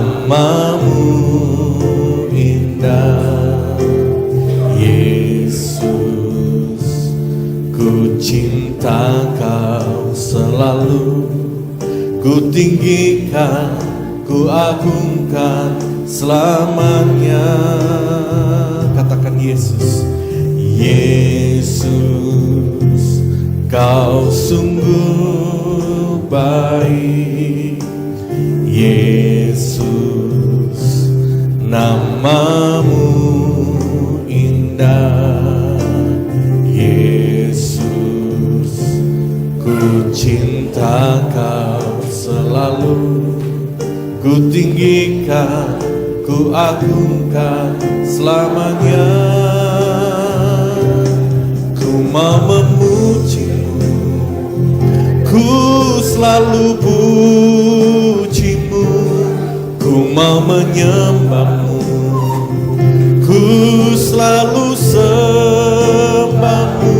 namamu indah. Yesus, ku cinta kau selalu, ku tinggikan, ku agungkan selamanya. Katakan Yesus. Yesus, kau sungguh baik. Yesus, namamu indah. Yesus, ku cinta kau selalu, ku tinggikan, ku agungkan selamanya. Ku mau memujimu, ku selalu pujimu, ku mau menyembahmu, ku selalu sembahmu.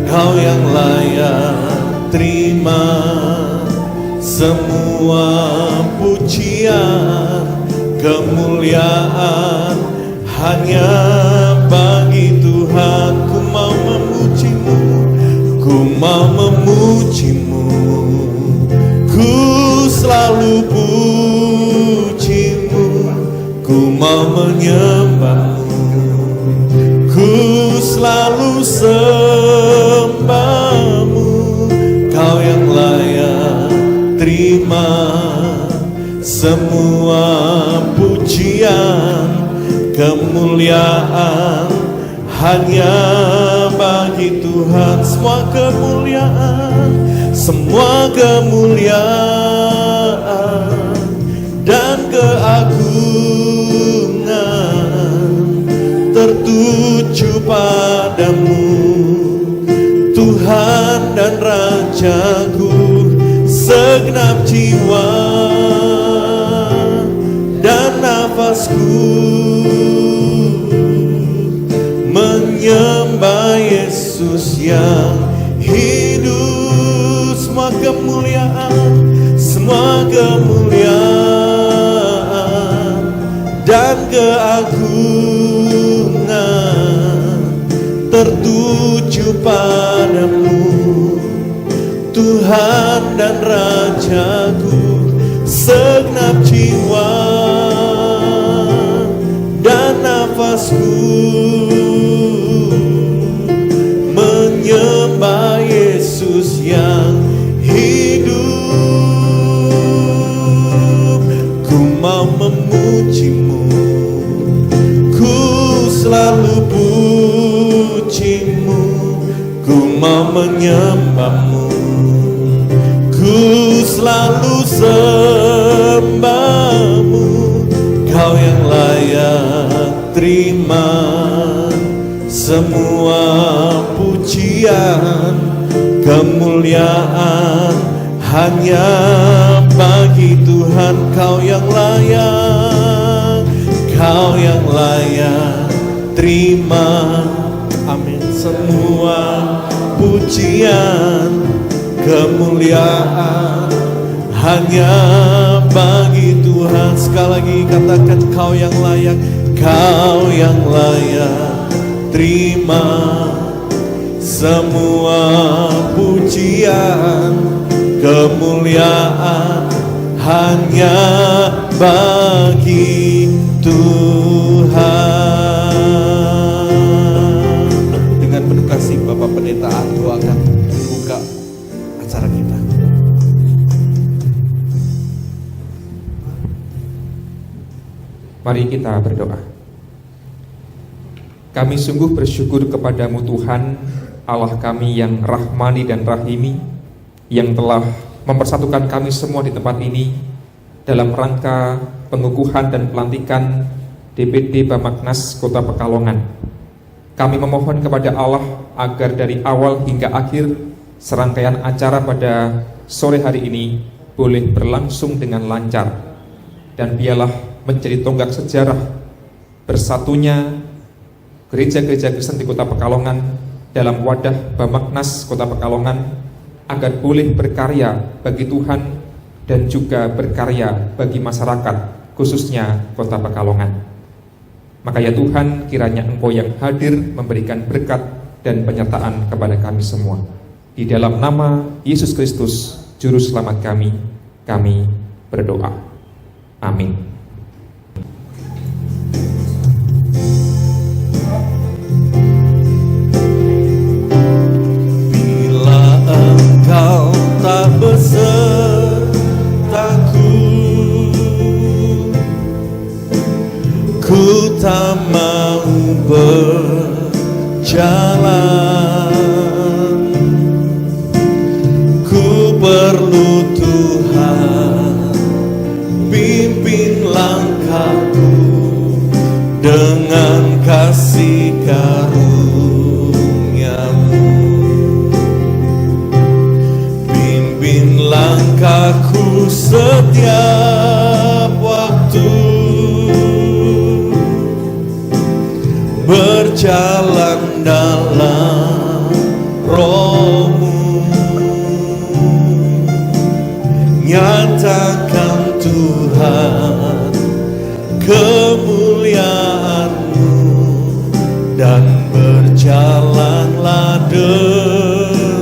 Kau yang layak terima semua pujian, kemuliaan hanya bagi Tuhan. Ku mau memujimu, ku mau memujimu, ku selalu pujimu, ku mau menyembahmu, ku selalu sembahmu. Kau yang layak terima semua pujian, kemuliaan hanya bagi Tuhan. Semua kemuliaan, semua kemuliaan dan keagungan tertuju padamu, Tuhan dan Rajaku. Segenap jiwa dan nafasku menyembah Yesus yang hidup. Semua kemuliaan, semua kemuliaan dan keagungan tertuju padamu, Tuhan dan Rajaku. Segenap jiwa dan nafasku menyembah Yesus yang hidup. Ku mau memujimu, ku selalu pujimu, ku mau menyembahmu, ku selalu sembahmu. Kau yang layak terima semua pujian, kemuliaan hanya bagi Tuhan. Kau yang layak, kau yang layak terima, amin, semua pujian, kemuliaan hanya bagi Tuhan. Sekali lagi katakan, kau yang layak, kau yang layak terima semua pujian, kemuliaan hanya bagi Tuhan. Dengan penuh kasih Bapak Pendeta Ardo akan membuka acara kita. Mari kita berdoa. Kami sungguh bersyukur kepadamu Tuhan, Allah kami yang rahmani dan rahimi, yang telah mempersatukan kami semua di tempat ini dalam rangka pengukuhan dan pelantikan DPD Bamaknas Kota Pekalongan. Kami memohon kepada Allah agar dari awal hingga akhir serangkaian acara pada sore hari ini boleh berlangsung dengan lancar, dan biarlah menjadi tonggak sejarah bersatunya gereja-gereja Kristen di Kota Pekalongan dalam wadah Bamaknas Kota Pekalongan, agar boleh berkarya bagi Tuhan dan juga berkarya bagi masyarakat, khususnya Kota Pekalongan. Maka ya Tuhan, kiranya Engkau yang hadir memberikan berkat dan penyertaan kepada kami semua. Di dalam nama Yesus Kristus, Juru Selamat kami berdoa. Amin. Engkau tak besertaku, ku tak mau berjalan. Ku perlu Tuhan, pimpin langkahku dengan kasih karunia-Mu. Langkahku setiap waktu, berjalan dalam Roh-Mu. Nyatakan Tuhan kemuliaan-Mu, dan berjalanlah dengan,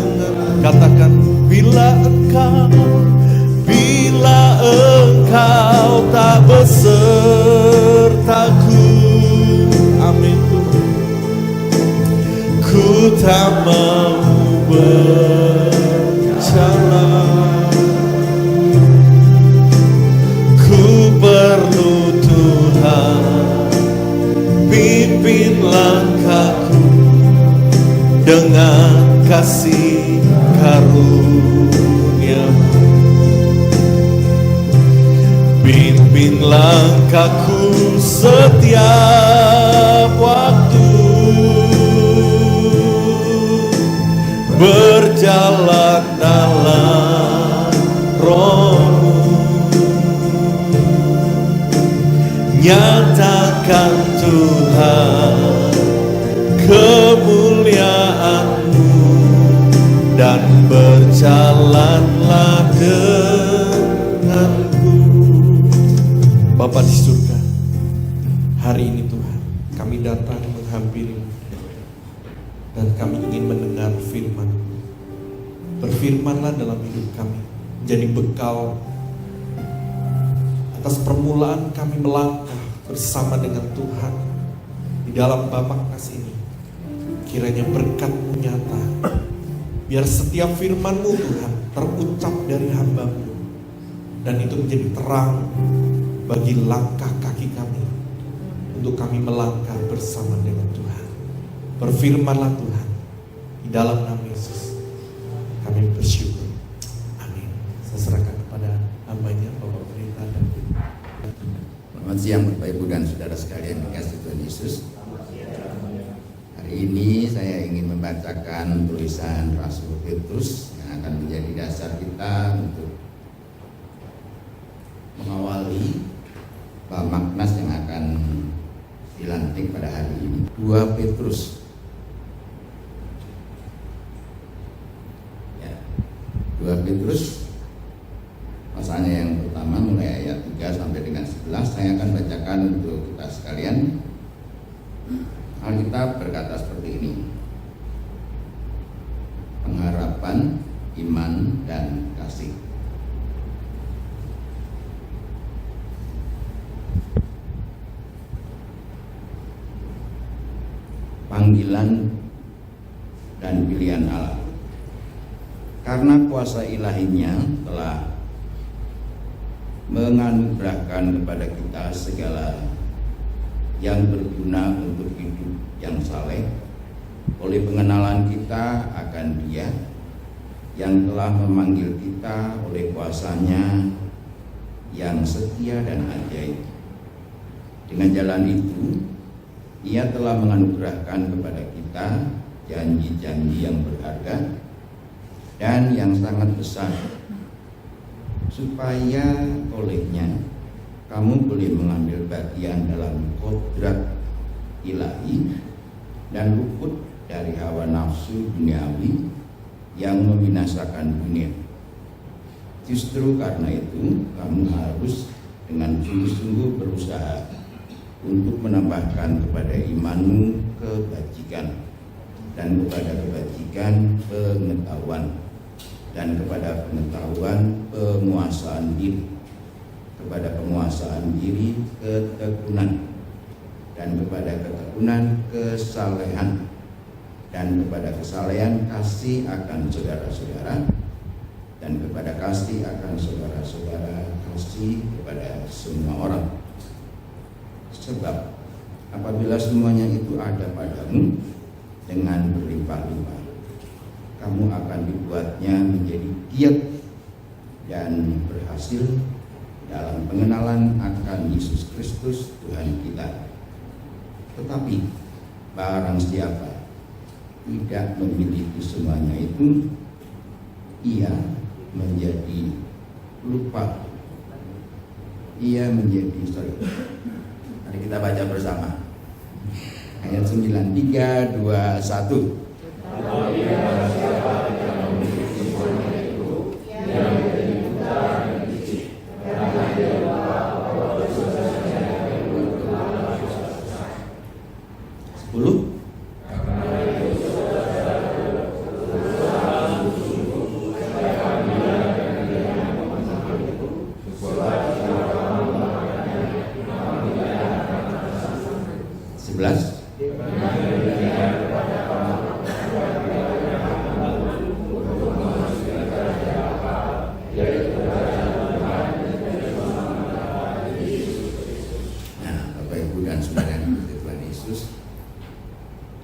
katakan, bila Engkau tak besertaku, amin, ku tak mau berjalan. Ku perlu Tuhan, pimpin langkahku dengan kasih karunia-Mu. Pimpin langkahku setiap waktu, berjalan dalam Roh-Mu. Nyatakan Tuhan kemuliaan-Mu, dan berjalanlah denganku. Bapa di surga, hari ini Tuhan, kami datang menghampiri-Mu, dan kami ingin mendengar firman. Berfirmanlah dalam hidup kami, menjadi bekal atas permulaan kami melangkah bersama dengan Tuhan di dalam Bapaknas ini. Kiranya berkat-Mu nyata, biar setiap firman-Mu Tuhan terucap dari hamba-Mu, dan itu menjadi terang bagi langkah kaki kami untuk kami melangkah bersama dengan Tuhan. Berfirmanlah Tuhan, di dalam nama Yesus kami bersyukur. Amin. Saya serahkan kepada hamba-Nya, Bapak Pendeta David. Selamat siang Bapak Ibu dan Saudara sekalian dikasihi Tuhan Yesus. Hari ini saya ingin membacakan tulisan Rasul Petrus yang akan menjadi dasar kita untuk mengawali Bapaknas yang akan dilantik pada hari ini. 2 Petrus ya, 2 Petrus pasalnya yang pertama mulai ayat 3 sampai dengan 11. Saya akan bacakan untuk kita sekalian. Alkitab berkata seperti ini: pengharapan, iman, dan kasih. Panggilan dan pilihan Allah. Karena kuasa ilahinya telah menganugerahkan kepada kita segala yang berguna untuk hidup yang saleh oleh pengenalan kita akan Dia yang telah memanggil kita oleh kuasa-Nya yang setia dan ajaib. Dengan jalan itu Ia telah menganugerahkan kepada kita janji-janji yang berharga dan yang sangat besar, supaya olehnya kamu boleh mengambil bagian dalam kodrat ilahi dan luput dari hawa nafsu duniawi yang membinasakan dunia. Justru karena itu kamu harus dengan sungguh-sungguh berusaha untuk menambahkan kepada imanmu kebajikan, dan kepada kebajikan pengetahuan, dan kepada pengetahuan penguasaan diri, kepada penguasaan diri ketekunan, dan kepada ketekunan kesalehan, dan kepada kesalehan kasih akan saudara-saudara, dan kepada kasih akan saudara-saudara kasih kepada semua orang. Sebab apabila semuanya itu ada padamu dengan berlimpah-limpah, kamu akan dibuatnya menjadi giat dan berhasil dalam pengenalan akan Yesus Kristus Tuhan kita. Tetapi barang siapa tidak memiliki semuanya itu, ia menjadi lupa. Mari kita baca bersama ayat 9, 3, 2, 1.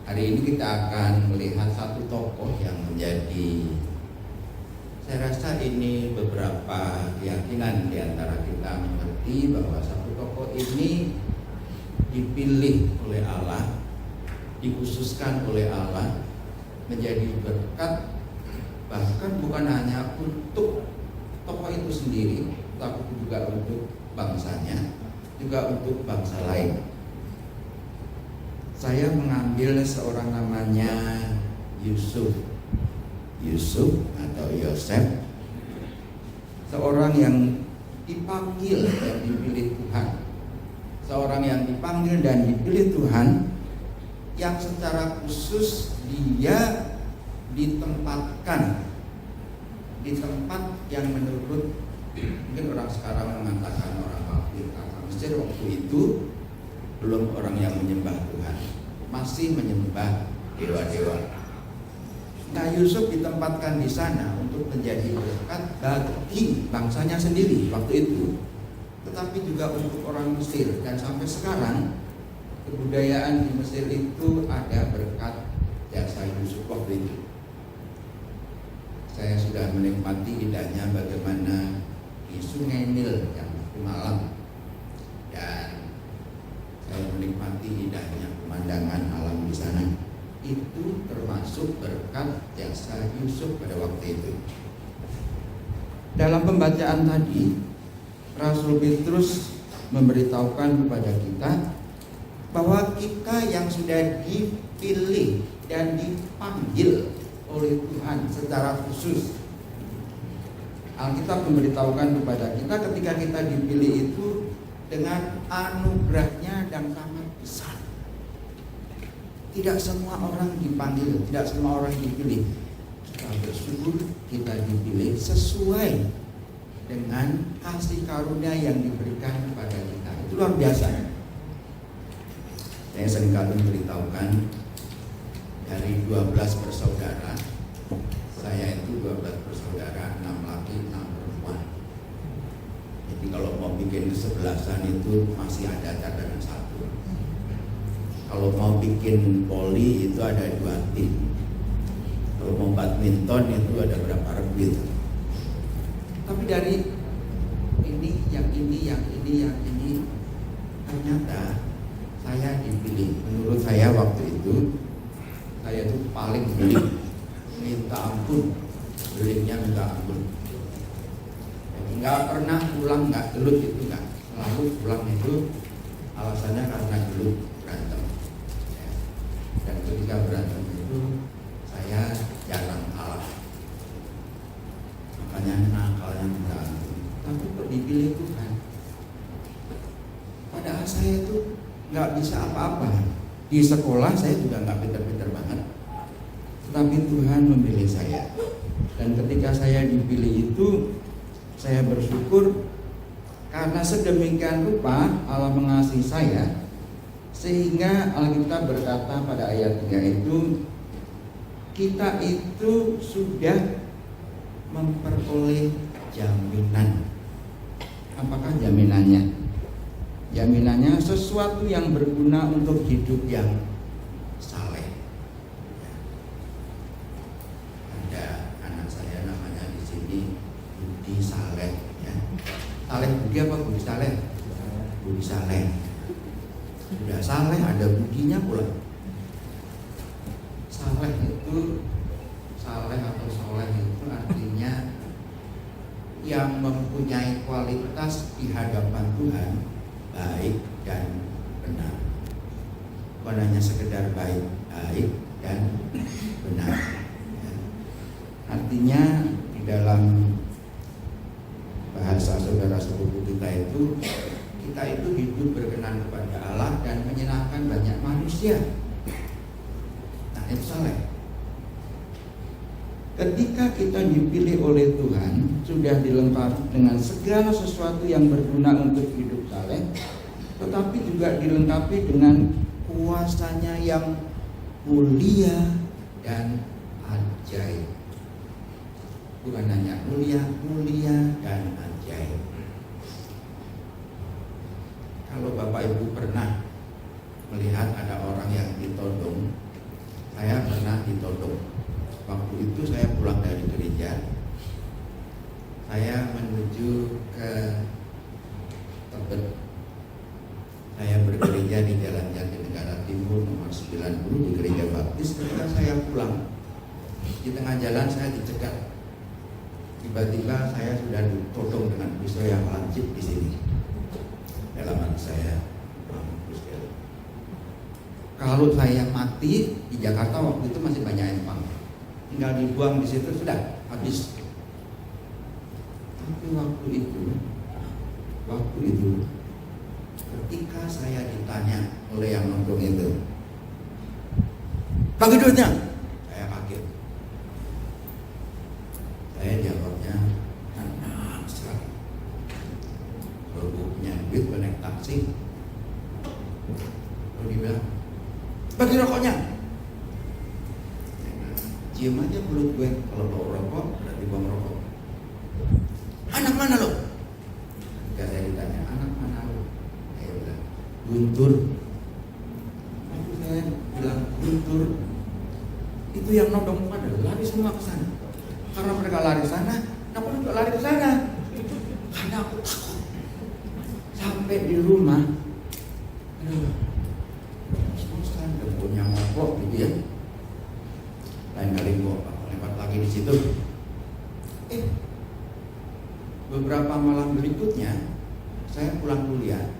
Hari ini kita akan melihat satu tokoh yang menjadi, saya rasa ini beberapa keyakinan di antara kita mengerti bahwa satu tokoh ini dipilih oleh Allah, dikhususkan oleh Allah menjadi berkat, bahkan bukan hanya untuk tokoh itu sendiri, tapi juga untuk bangsanya, juga untuk bangsa lain. Saya mengambil seorang namanya Yusuf atau Yosef, seorang yang dipanggil dan dipilih Tuhan, seorang yang dipanggil dan dipilih Tuhan, yang secara khusus dia ditempatkan di tempat yang menurut mungkin orang sekarang mengatakan orang kafir kata Mesir, waktu itu belum orang yang menyembah Tuhan, masih menyembah dewa-dewa. Nah, Yusuf ditempatkan di sana untuk menjadi berkat bagi bangsanya sendiri waktu itu, tetapi juga untuk orang Mesir. Dan sampai sekarang kebudayaan di Mesir itu ada berkat jasa Yusuf waktu itu. Saya sudah menikmati indahnya bagaimana di Sungai Nil yang di Malang, dan saya menikmati indahnya pemandangan alam di sana. Itu termasuk berkat jasa Yusuf pada waktu itu. Dalam pembacaan tadi, Rasul Petrus memberitahukan kepada kita bahwa kita yang sudah dipilih dan dipanggil oleh Tuhan secara khusus. Alkitab memberitahukan kepada kita ketika kita dipilih itu dengan anugerahnya dan sangat besar. Tidak semua orang dipanggil, tidak semua orang dipilih. Kita bersyukur kita dipilih sesuai dengan kasih karunia yang diberikan kepada kita. Itu luar biasa. Saya seringkali memberitahukan dari 12 bersaudara, saya itu 12 bersaudara, 6 laki, 6 perempuan. Jadi kalau mau bikin kesebelasan itu masih ada cadangan 1. Kalau mau bikin poli itu ada 2 tim. Kalau mau badminton itu ada berapa rebit. Tapi dari yang ini, ternyata saya dipilih. Menurut saya waktu itu, saya itu paling beling, minta ampun, belingnya minta ampun. Jadi nggak pernah pulang nggak gelut itu, nggak. Selalu pulang itu alasannya karena gelut, berantem. Dan ketika berantem itu saya jarang kalah, makanya nakalnya minta saya itu nggak bisa apa-apa. Di sekolah saya juga nggak pinter-pinter banget. Tetapi Tuhan memilih saya. Dan ketika saya dipilih itu, saya bersyukur karena sedemikian rupa Allah mengasihi saya, sehingga Alkitab berkata pada ayat 3 itu, kita itu sudah memperoleh jaminan. Apakah jaminannya? Jaminannya sesuatu yang berguna untuk hidup yang saleh. Ada anak saya namanya di sini Budi Saleh. Ya. Saleh Budi apa Budi Saleh? Budi Saleh. Sudah saleh ada budinya pula. Saleh itu, saleh atau soleh itu artinya yang mempunyai kualitas di hadapan Tuhan baik dan benar. Bukan hanya sekedar baik dan benar. Ya. Artinya di dalam bahasa saudara sepupu kita itu hidup berkenan kepada Allah dan menyenangkan banyak manusia. Nah, itu saleh. Ketika kita dipilih oleh Tuhan, sudah dilengkapi dengan segala sesuatu yang berguna untuk hidup saleh, tetapi juga dilengkapi dengan kuasanya yang mulia dan ajaib. Bukan hanya mulia dan ajaib. Kalau Bapak Ibu pernah melihat ada orang yang ditodong, saya pernah ditodong. Waktu itu saya pulang dari gereja, saya menuju ke Tebet. Saya bergereja di Jalan Jatinegara Timur nomor 90 di Gereja Baptis. Ketika saya pulang, di tengah jalan saya dicegat. Tiba-tiba saya sudah ditodong dengan pisau yang lancip di sini. Dalam hati saya, mampus ya. Kalau saya mati di Jakarta waktu itu masih banyak empang. Tinggal dibuang di situ sudah habis. Tapi waktu itu ketika saya ditanya oleh yang nodong itu, bagi duitnya, saya kaget. Saya jawabnya tenang sekali. Kalau punya duit naik taksi, lalu dia bilang, bagi rokoknya. Cium aja mulut gue, kalau bawa rokok berarti bawa rokok. Anak mana lo? Ketika saya ditanya, anak mana lo? Saya bilang, Guntur. Lalu saya bilang, Guntur. Itu yang nodong pada lari semua ke sana. Karena mereka lari ke sana, aku juga lari ke sana. Karena aku takut. Sampai di rumah, bosan, udah punya ngopok gitu ya. Lain kali gua lewat lagi di situ. Beberapa malam berikutnya saya pulang kuliah.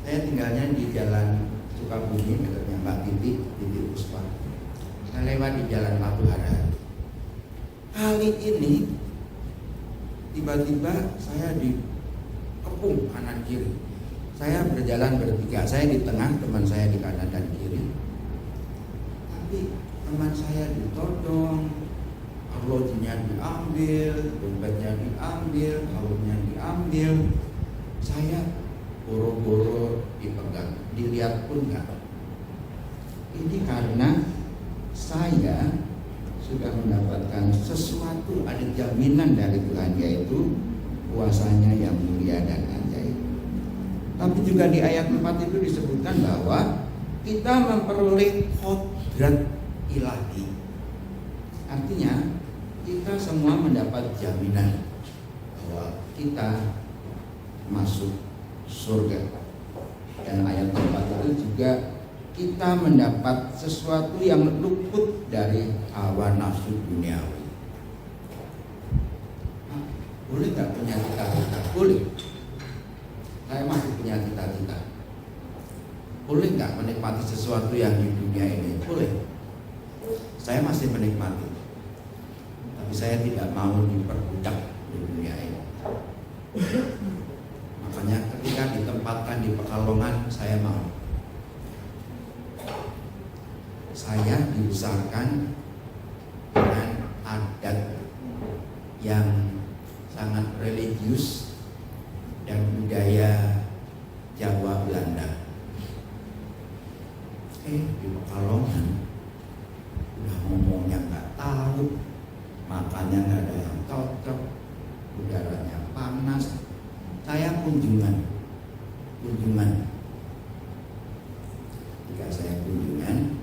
Saya tinggalnya di Jalan Sukabumi, dekatnya Mbak Titi Puspa. Saya lewat di Jalan Latu Harahari. Kali ini tiba-tiba saya dikepung kanan kiri. Saya berjalan bertiga, saya di tengah, teman saya di kanan dan kiri. Tapi teman saya ditodong, arlojinya diambil, dompetnya diambil, kalungnya diambil. Saya boro-boro dipegang, dilihat pun enggak. Ini karena saya sudah mendapatkan sesuatu, ada jaminan dari Tuhan, yaitu kuasanya yang mulia dan ajaib. Tapi juga di ayat 4 itu disebutkan bahwa kita memperoleh kodrat ilahi. Artinya kita semua mendapat jaminan bahwa kita masuk surga. Dan ayat 4 itu juga kita mendapat sesuatu yang luput dari hawa nafsu duniawi. Boleh nggak punya cita-cita? Boleh. Saya masih punya cita-cita. Boleh nggak menikmati sesuatu yang di dunia ini? Boleh. Saya masih menikmati, tapi saya tidak mau diperbudak di dunia ini. Makanya ketika ditempatkan membesarkan di Pekalongan, saya mau. Saya dibesarkan dengan adat yang sangat religius dan budaya Jawa Belanda. Di Pekalongan udah ngomongnya nggak tahu, makannya nggak ada yang cocok, udaranya panas. Saya kunjungan. Jika saya kunjungan,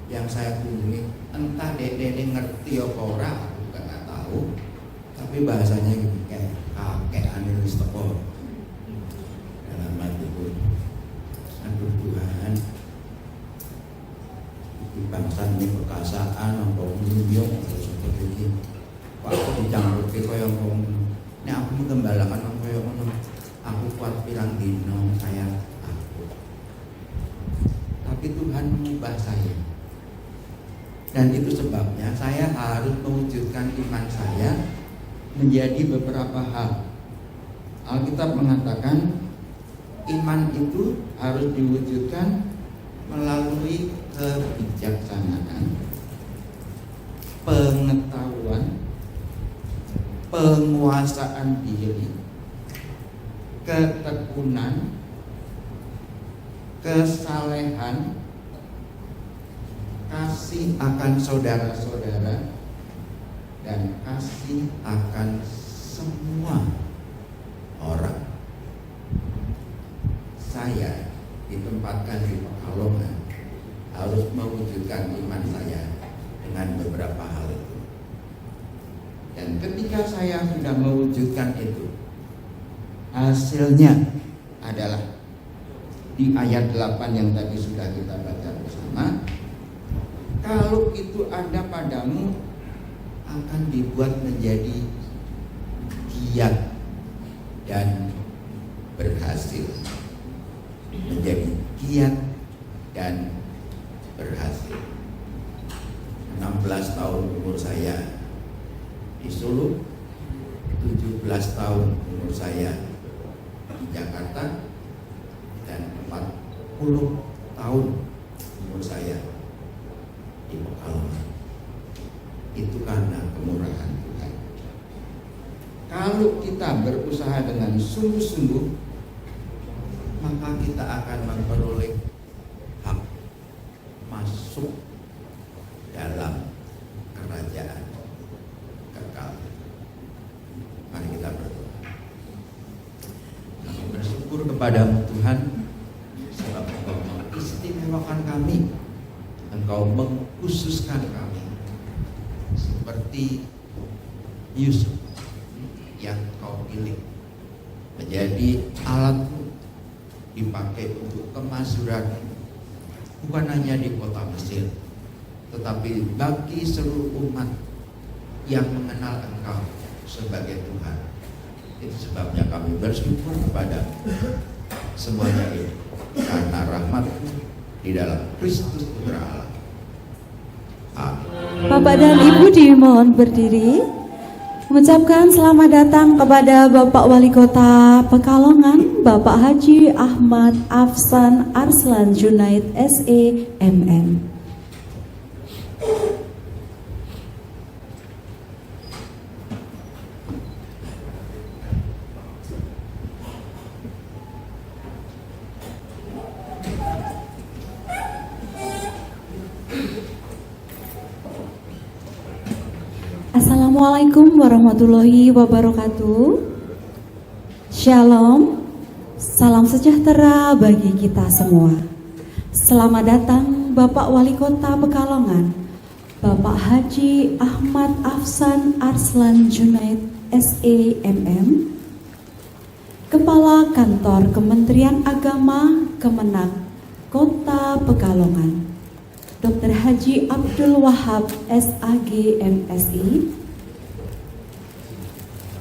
yang saya kunjungi entah dede ngerti apa ora, aku juga nggak tahu. Tapi bahasanya gini, kayak kakek anulis teko dalam hatiku. Aduh Tuhan, di bangsa ini perkasaan, ngomong nyuyong, seperti ini. Kok aku dicampur ke kaya ngomong, ini aku menggembalakan ngomong kaya ngomong. Aku kuat bilang dino, saya takut. Tapi Tuhan mengubah saya. Dan itu sebabnya saya harus mewujudkan iman saya menjadi beberapa hal. Alkitab mengatakan iman itu harus diwujudkan melalui kebijaksanaan, pengetahuan, penguasaan diri, ketekunan, kesalehan, kasih akan saudara-saudara, dan kasih akan semua orang. Saya ditempatkan di Pekalongan harus mewujudkan iman saya dengan beberapa hal itu. Dan ketika saya sudah mewujudkan itu, hasilnya adalah di ayat 8 yang tadi sudah kita baca bersama. Kalau itu ada padamu, akan dibuat menjadi giat dan berhasil. Menjadi giat dan berhasil. 16 tahun umur saya di Solo, 17 tahun umur saya di Jakarta, dan 40 tahun umur saya di Pekalongan. Itu karena kemurahan Tuhan. Kalau kita berusaha dengan sungguh-sungguh, maka kita akan memperoleh hak masuk dalam kerajaan kekal. Mari kita berdoa. Kami bersyukur kepadamu Tuhan, sebab Engkau mengistimewakan kami, Engkau mengkhususkan kami, seperti Yusuf yang Kau pilih menjadi alatmu, dipakai untuk kemasyhuran bukan hanya di kota Mesir, tetapi bagi seluruh umat yang mengenal Engkau sebagai Tuhan. Itu sebabnya kami bersyukur kepada semuanya ini karena rahmat-Mu di dalam Kristus Putra Allah. Amin. Bapak dan Ibu dimohon berdiri, mengucapkan selamat datang kepada Bapak Wali Kota Pekalongan, Bapak Haji Ahmad Afsan Arslan Junaid SE MM. Assalamualaikum warahmatullahi wabarakatuh. Shalom, salam sejahtera bagi kita semua. Selamat datang Bapak Wali Kota Pekalongan, Bapak Haji Ahmad Afsan Arslan Junaid SE MM, Kepala Kantor Kementerian Agama Kemenak Kota Pekalongan, Dr. Haji Abdul Wahab SAG MSI,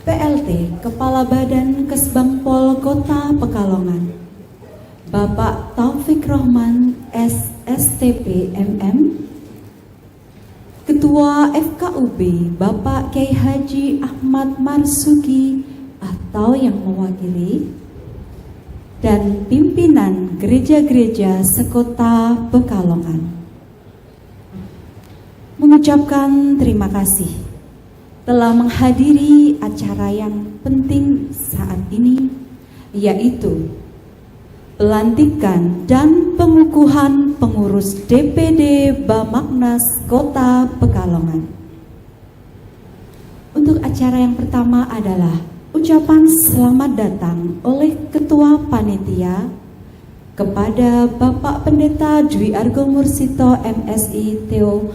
PLT Kepala Badan Kesbangpol Kota Pekalongan, Bapak Taufik Rohman SSTP MM, Ketua FKUB Bapak Kiai Haji Ahmad Marsuki atau yang mewakili, dan pimpinan gereja-gereja sekota Pekalongan. Mengucapkan terima kasih telah menghadiri acara yang penting saat ini, yaitu pelantikan dan pengukuhan pengurus DPD Bamaknas Kota Pekalongan. Untuk acara yang pertama adalah ucapan selamat datang oleh Ketua Panitia kepada Bapak Pendeta Dwi Argo Mursito MSI Theo.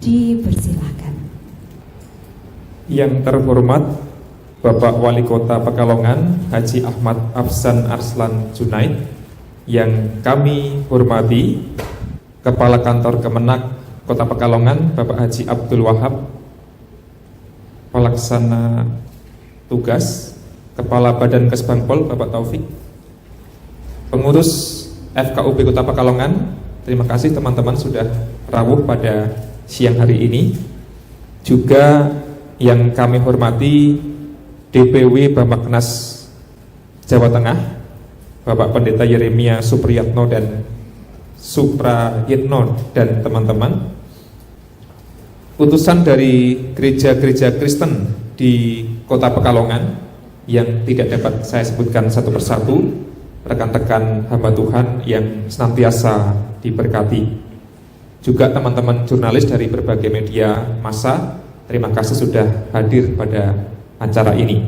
Dipersilakan. Yang terhormat Bapak Wali Kota Pekalongan Haji Ahmad Afsan Arslan Junaid, yang kami hormati Kepala Kantor Kemenak Kota Pekalongan Bapak Haji Abdul Wahab, Pelaksana Tugas Kepala Badan Kesbangpol Bapak Taufik, pengurus FKUB Kota Pekalongan, terima kasih teman-teman sudah rawuh pada siang hari ini. Juga yang kami hormati DPW Bamaknas Jawa Tengah Bapak Pendeta Yeremia Supriyatno dan Suprayitno dan teman-teman, utusan dari gereja-gereja Kristen di Kota Pekalongan yang tidak dapat saya sebutkan satu persatu, rekan-rekan hamba Tuhan yang senantiasa diberkati. Juga teman-teman jurnalis dari berbagai media massa, terima kasih sudah hadir pada acara ini.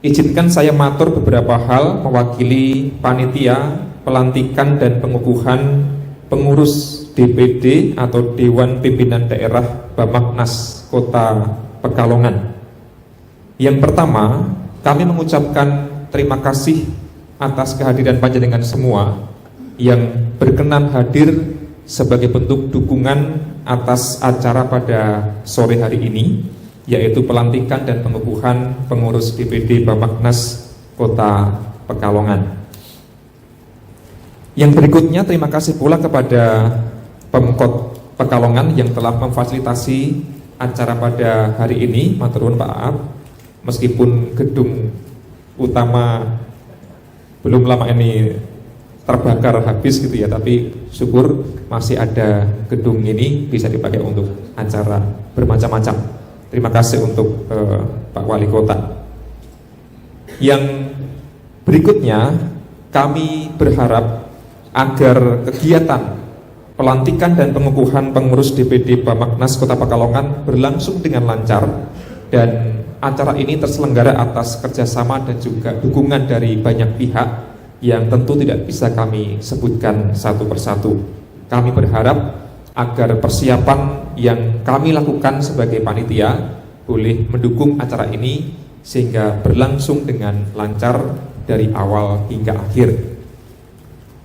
Izinkan saya matur beberapa hal mewakili panitia pelantikan dan pengukuhan pengurus DPD atau Dewan Pimpinan Daerah Bamaknas Kota Pekalongan. Yang pertama, kami mengucapkan terima kasih atas kehadiran panjenengan semua yang berkenan hadir sebagai bentuk dukungan atas acara pada sore hari ini, yaitu pelantikan dan pengukuhan pengurus DPD Bamaknas Kota Pekalongan. Yang berikutnya, terima kasih pula kepada Pemkot Pekalongan yang telah memfasilitasi acara pada hari ini. Matur nuwun Pak Aap, meskipun gedung utama belum lama ini terbakar habis gitu ya, tapi syukur masih ada gedung ini bisa dipakai untuk acara bermacam-macam. Terima kasih untuk Pak Wali Kota. Yang berikutnya, kami berharap agar kegiatan pelantikan dan pengukuhan pengurus DPD Bamaknas Kota Pekalongan berlangsung dengan lancar, dan acara ini terselenggara atas kerjasama dan juga dukungan dari banyak pihak yang tentu tidak bisa kami sebutkan satu persatu. Kami berharap agar persiapan yang kami lakukan sebagai panitia boleh mendukung acara ini sehingga berlangsung dengan lancar dari awal hingga akhir.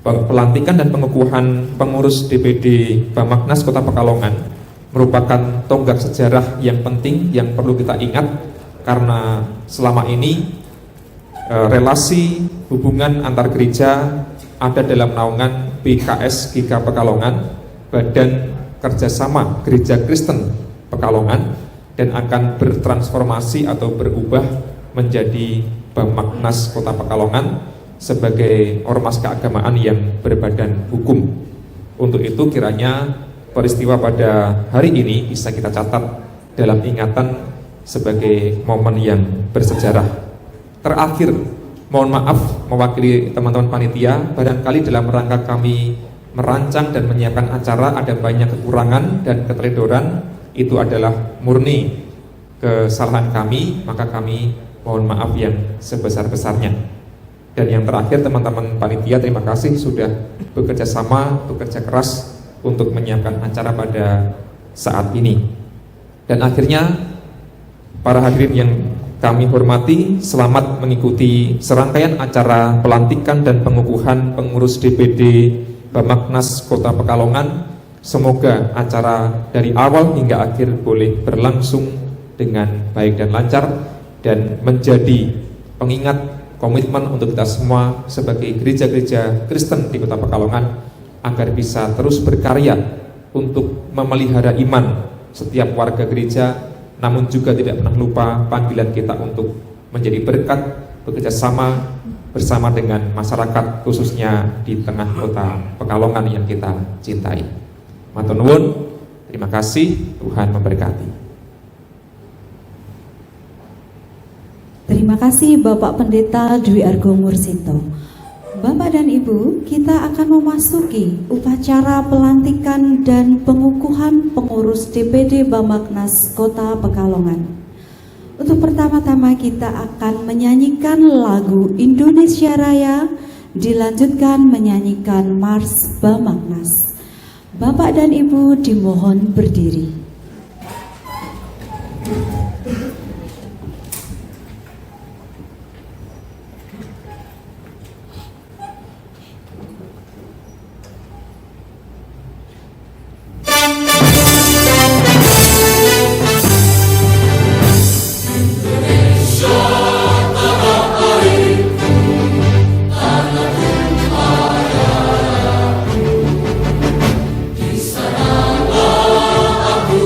Pelantikan dan pengukuhan pengurus DPD Bamaknas Kota Pekalongan merupakan tonggak sejarah yang penting yang perlu kita ingat, karena selama ini relasi hubungan antar gereja ada dalam naungan BKS GK Pekalongan, Badan Kerjasama Gereja Kristen Pekalongan, dan akan bertransformasi atau berubah menjadi Bamaknas Kota Pekalongan sebagai ormas keagamaan yang berbadan hukum. Untuk itu kiranya peristiwa pada hari ini bisa kita catat dalam ingatan sebagai momen yang bersejarah. Terakhir, mohon maaf mewakili teman-teman panitia, barangkali dalam rangka kami merancang dan menyiapkan acara ada banyak kekurangan dan keteledoran, itu adalah murni kesalahan kami, maka kami mohon maaf yang sebesar-besarnya. Dan yang terakhir, teman-teman panitia, terima kasih sudah bekerja sama, bekerja keras untuk menyiapkan acara pada saat ini. Dan akhirnya, para hadirin yang kami hormati, selamat mengikuti serangkaian acara pelantikan dan pengukuhan pengurus DPD Bamaknas Kota Pekalongan. Semoga acara dari awal hingga akhir boleh berlangsung dengan baik dan lancar, dan menjadi pengingat komitmen untuk kita semua sebagai gereja-gereja Kristen di Kota Pekalongan agar bisa terus berkarya untuk memelihara iman setiap warga gereja, namun juga tidak pernah lupa panggilan kita untuk menjadi berkat, bekerja sama bersama dengan masyarakat khususnya di tengah kota Pekalongan yang kita cintai. Matur nuwun, terima kasih, Tuhan memberkati. Terima kasih Bapak Pendeta Dwi Argo Mursito. Bapak dan Ibu, kita akan memasuki upacara pelantikan dan pengukuhan pengurus DPD Bamaknas Kota Pekalongan. Untuk pertama-tama kita akan menyanyikan lagu Indonesia Raya, dilanjutkan menyanyikan Mars Bamaknas. Bapak dan Ibu dimohon berdiri. Aku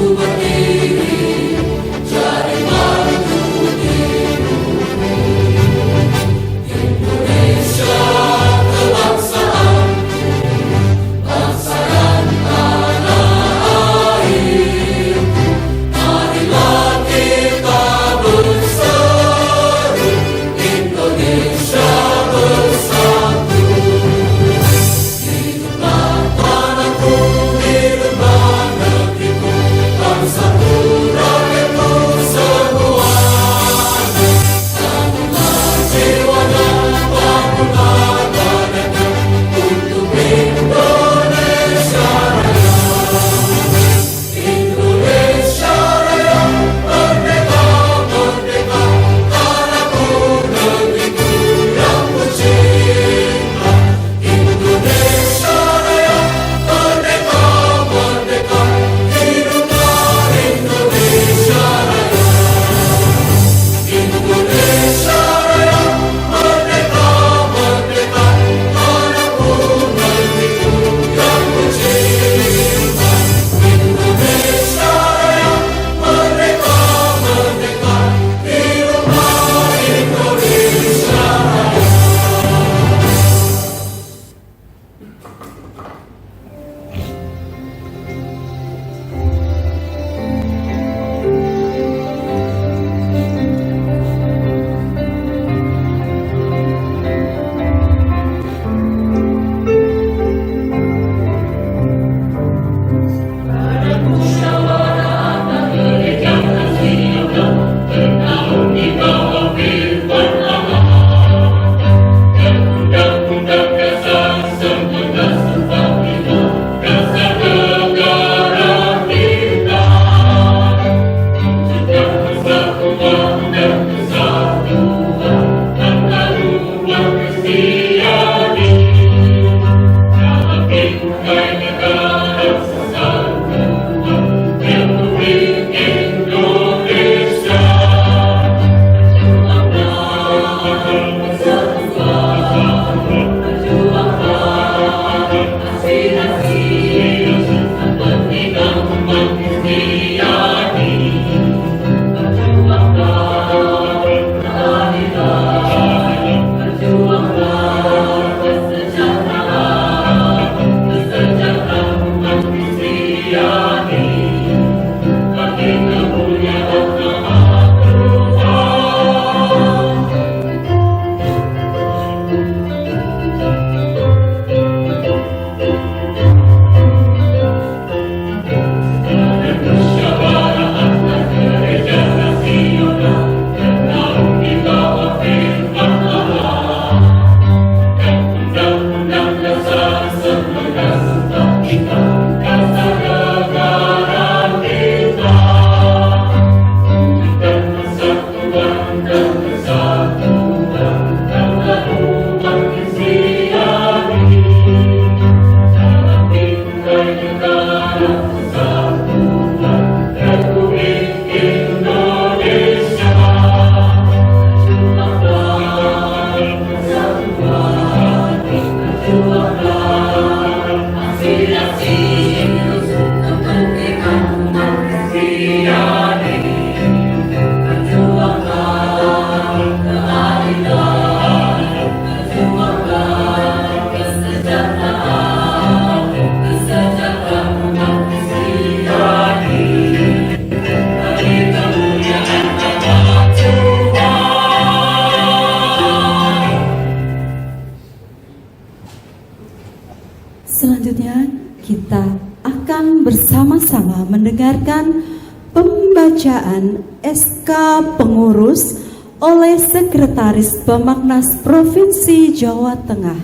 Selanjutnya kita akan bersama-sama mendengarkan pembacaan SK Pengurus oleh Sekretaris Bamaknas Provinsi Jawa Tengah.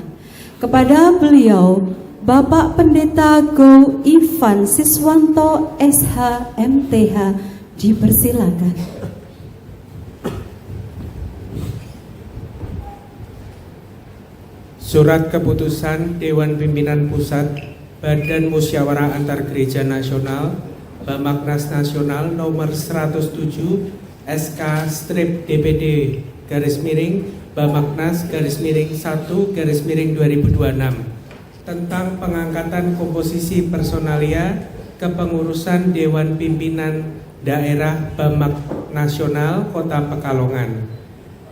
Kepada beliau, Bapak Pendeta Go Ivan Siswanto SH MTH, dipersilakan. Surat Keputusan Dewan Pimpinan Pusat Badan Musyawarah Antar Gereja Nasional Bamaknas Nasional nomor 107 SK-DPD Bamaknas _1 _2026 tentang pengangkatan komposisi personalia kepengurusan Dewan Pimpinan Daerah Bamak Nasional Kota Pekalongan.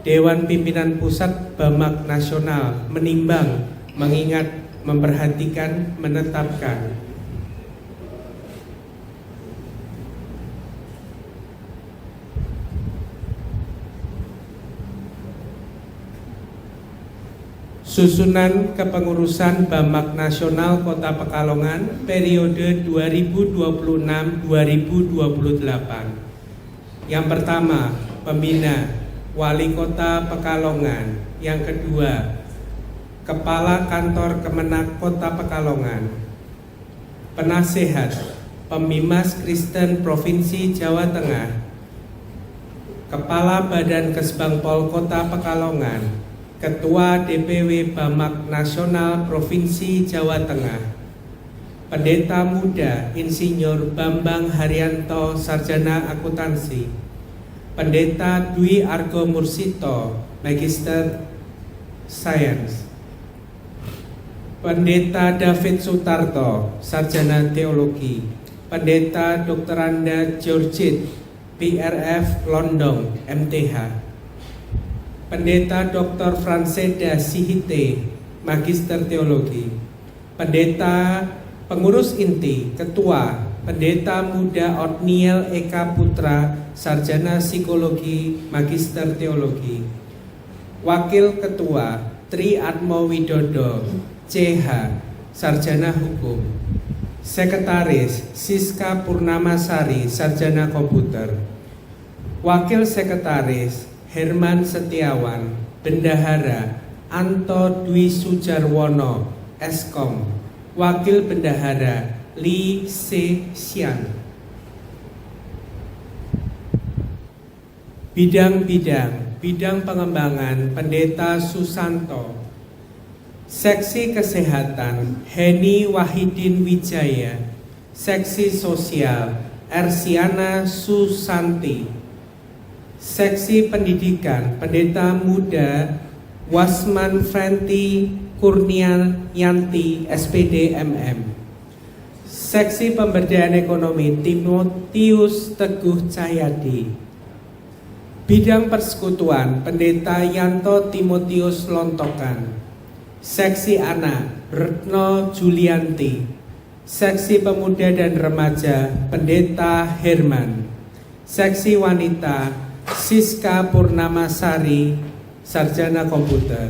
Dewan Pimpinan Pusat Bamak Nasional menimbang, mengingat, memperhatikan, menetapkan susunan kepengurusan Bamak Nasional Kota Pekalongan periode 2026-2028. Yang pertama, pembina Wali Kota Pekalongan. Yang kedua, Kepala Kantor Kemenak Kota Pekalongan. Penasehat Pembimas Kristen Provinsi Jawa Tengah. Kepala Badan Kesbangpol Kota Pekalongan. Ketua DPW Bamak Nasional Provinsi Jawa Tengah. Pendeta Muda Insinyur Bambang Haryanto Sarjana Akuntansi. Pendeta Dwi Argo Mursito, Magister Science. Pendeta David Sutarto, Sarjana Teologi. Pendeta Dr. Anda Georgit, PRF Londong, MTH. Pendeta Dr. Franseda Sihite, Magister Teologi. Pendeta Pengurus Inti, Ketua Pendeta Muda Otniel Eka Putra, Sarjana Psikologi, Magister Teologi. Wakil Ketua Tri Atmo Widodo, CH, Sarjana Hukum. Sekretaris Siska Purnamasari, Sarjana Komputer. Wakil Sekretaris Herman Setiawan, Bendahara Anto Dwi Sujarwono, Eskom. Wakil Bendahara Li Se Xian. Bidang pengembangan Pendeta Susanto. Seksi Kesehatan Heni Wahidin Wijaya. Seksi Sosial Ersiana Susanti. Seksi Pendidikan Pendeta Muda Wasman Frenti Kurnian Yanti SPD MM. Seksi Pemberdayaan Ekonomi Timotius Teguh Cahyadi. Bidang Persekutuan Pendeta Yanto Timotius Lontokan. Seksi Anak Retno Julianti. Seksi Pemuda dan Remaja Pendeta Herman. Seksi Wanita Siska Purnamasari, Sarjana Komputer.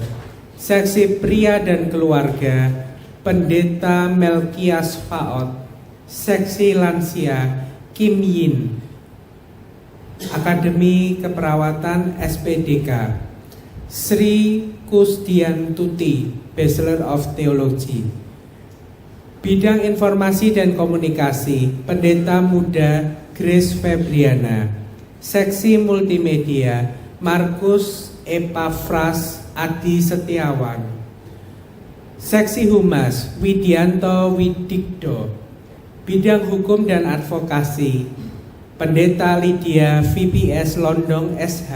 Seksi Pria dan Keluarga Pendeta Melkias Faot. Seksi Lansia Kim Yin. Akademi Keperawatan SPDK Sri Kusdiantuti, Bachelor of Theology. Bidang Informasi dan Komunikasi Pendeta Muda Grace Febriana. Seksi Multimedia Markus Epafras Adi Setiawan. Seksi Humas Widianto Widikdo. Bidang Hukum dan Advokasi Pendeta Lydia VPS Londong SH.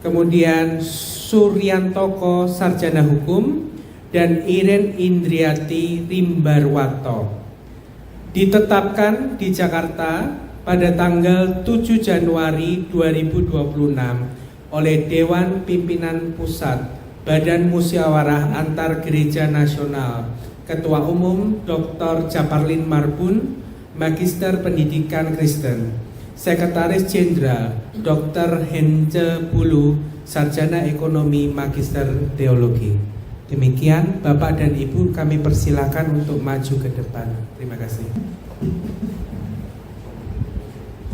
Kemudian Suryantoko Sarjana Hukum dan Iren Indriati Rimbarwato. Ditetapkan di Jakarta pada tanggal 7 Januari 2026 oleh Dewan Pimpinan Pusat Badan Musyawarah Antar Gereja Nasional, Ketua Umum Dr. Japarlin Marbun, Magister Pendidikan Kristen. Sekretaris Jenderal Dr. Hence Bulu, Sarjana Ekonomi Magister Teologi. Demikian, Bapak dan Ibu kami persilakan untuk maju ke depan. Terima kasih.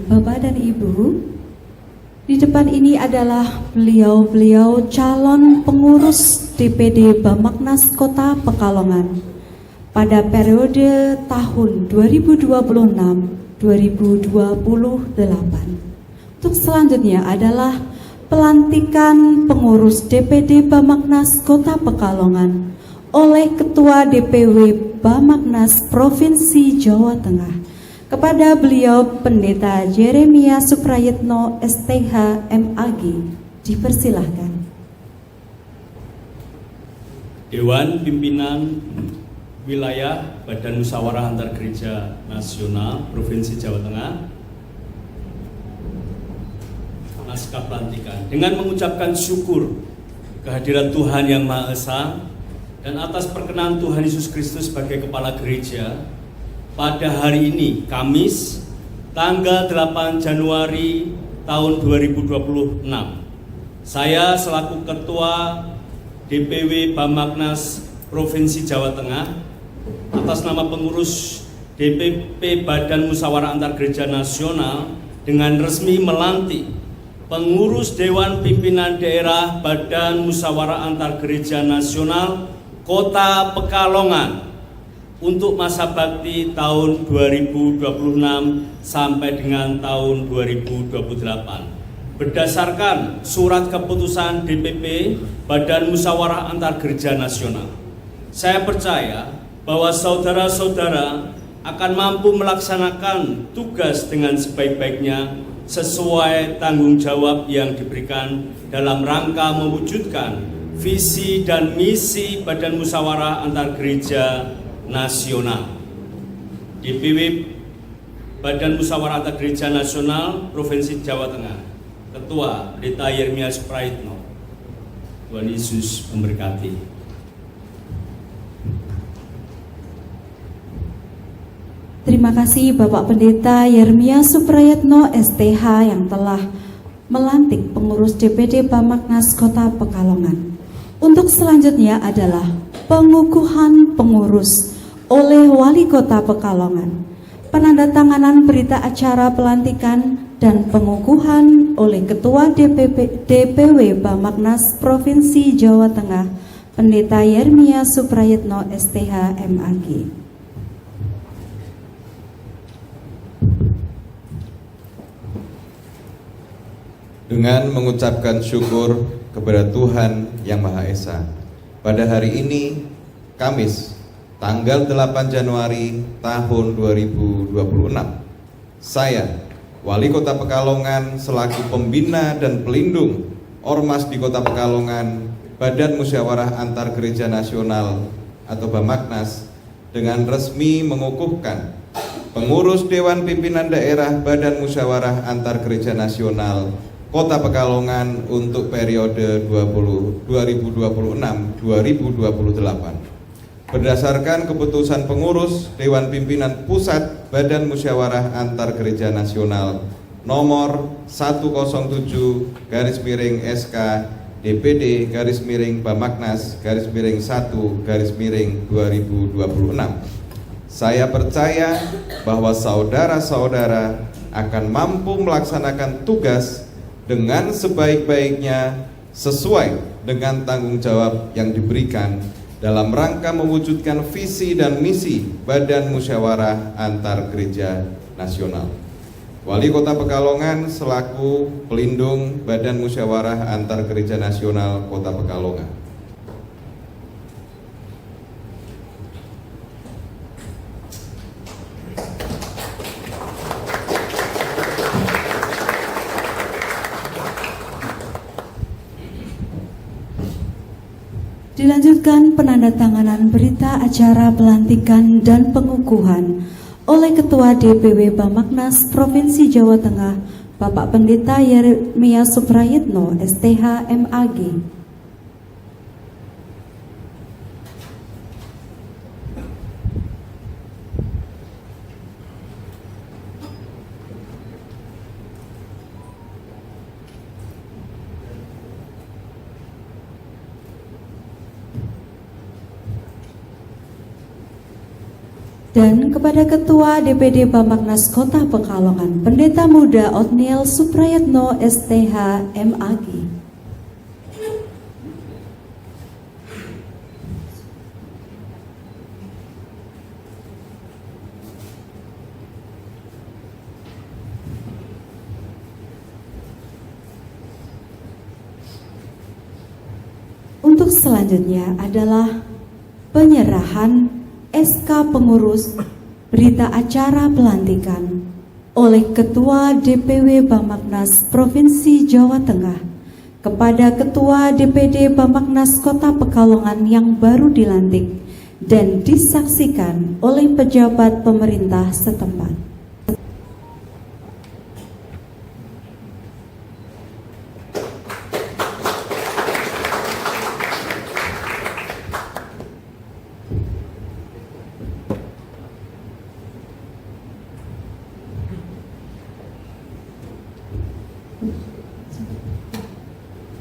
Bapak dan Ibu, di depan ini adalah beliau-beliau calon pengurus DPD Bamaknas Kota Pekalongan pada periode tahun 2026-2028. Untuk selanjutnya adalah pelantikan pengurus DPD Bamaknas Kota Pekalongan oleh Ketua DPW Bamaknas Provinsi Jawa Tengah. Kepada beliau Pendeta Yeremia Suprayitno STH MAG, dipersilahkan. Dewan Pimpinan Wilayah Badan Musyawarah Antar Gereja Nasional Provinsi Jawa Tengah, naskah pelantikan dengan mengucapkan syukur kehadiran Tuhan Yang Maha Esa dan atas perkenan Tuhan Yesus Kristus sebagai Kepala Gereja pada hari ini, Kamis, tanggal 8 Januari tahun 2026. Saya selaku Ketua DPW Bamaknas Provinsi Jawa Tengah atas nama pengurus DPP Badan Musyawarah Antar Gereja Nasional dengan resmi melantik pengurus Dewan Pimpinan Daerah Badan Musyawarah Antar Gereja Nasional Kota Pekalongan untuk masa bakti tahun 2026 sampai dengan tahun 2028. Berdasarkan surat keputusan DPP Badan Musyawarah Antar Gereja Nasional, saya percaya bahwa saudara-saudara akan mampu melaksanakan tugas dengan sebaik-baiknya sesuai tanggung jawab yang diberikan dalam rangka mewujudkan visi dan misi Badan Musyawarah Antar Gereja Nasional. DPW Badan Musyawarah Antar Gereja Nasional Provinsi Jawa Tengah, Ketua Pendeta Yeremia Suprayitno. Tuhan Yesus memberkati. Terima kasih Bapak Pendeta Yeremia Suprayitno STH yang telah melantik pengurus DPD Bamaknas Kota Pekalongan. Untuk selanjutnya adalah pengukuhan pengurus oleh Wali Kota Pekalongan, penandatanganan berita acara pelantikan dan pengukuhan oleh Ketua DPW Bamaknas Provinsi Jawa Tengah, Pendeta Yeremia Suprayitno STH MAG. Dengan mengucapkan syukur kepada Tuhan Yang Maha Esa, pada hari ini, Kamis, tanggal 8 Januari tahun 2026, saya, Wali Kota Pekalongan, selaku pembina dan pelindung Ormas di Kota Pekalongan, Badan Musyawarah Antar Gereja Nasional atau Bamaknas, dengan resmi mengukuhkan pengurus Dewan Pimpinan Daerah Badan Musyawarah Antar Gereja Nasional Kota Pekalongan untuk periode 2026-2028. Berdasarkan keputusan pengurus Dewan Pimpinan Pusat Badan Musyawarah Antar Gereja Nasional nomor 107/SK DPD /Bamaknas/1/2026. Saya percaya bahwa saudara-saudara akan mampu melaksanakan tugas dengan sebaik-baiknya sesuai dengan tanggung jawab yang diberikan dalam rangka mewujudkan visi dan misi Badan Musyawarah Antar Gereja Nasional. Wali Kota Pekalongan selaku pelindung Badan Musyawarah Antar Gereja Nasional Kota Pekalongan. Dilanjutkan penandatanganan berita acara pelantikan dan pengukuhan oleh Ketua DPW Bamaknas Provinsi Jawa Tengah, Bapak Pendeta Yeremia Suprayitno STH MAG. Dan kepada Ketua DPD Bambaknas Kota Pekalongan, Pendeta Muda Otniel Suprayatno STH MAG. Untuk selanjutnya adalah penyerahan SK Pengurus Berita Acara Pelantikan oleh Ketua DPW Bambaknas Provinsi Jawa Tengah kepada Ketua DPD Bambaknas Kota Pekalongan yang baru dilantik dan disaksikan oleh pejabat pemerintah setempat.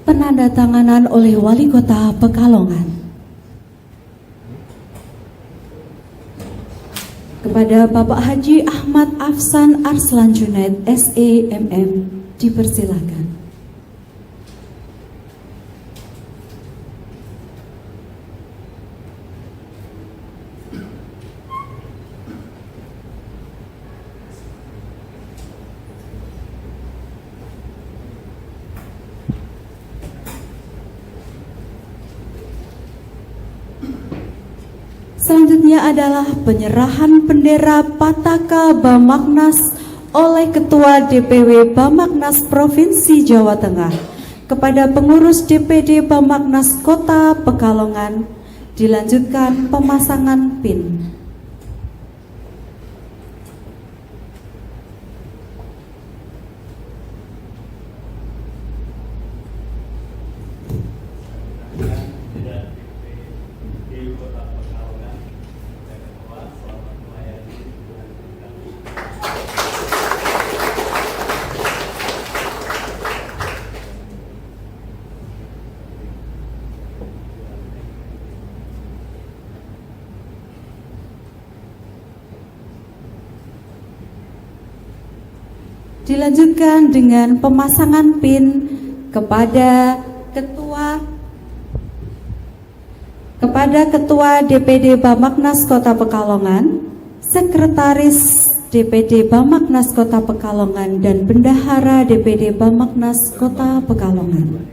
Penandatanganan oleh Wali Kota Pekalongan. Kepada Bapak Haji Ahmad Afsan Arslan Junaid SEMM dipersilakan. Selanjutnya adalah penyerahan bendera Pataka Bambaknas oleh Ketua DPW Bambaknas Provinsi Jawa Tengah kepada pengurus DPD Bambaknas Kota Pekalongan. Dilanjutkan pemasangan PIN. Dilanjutkan dengan pemasangan PIN kepada Ketua DPD Bambaknas Kota Pekalongan, Sekretaris DPD Bambaknas Kota Pekalongan, dan Bendahara DPD Bambaknas Kota Pekalongan.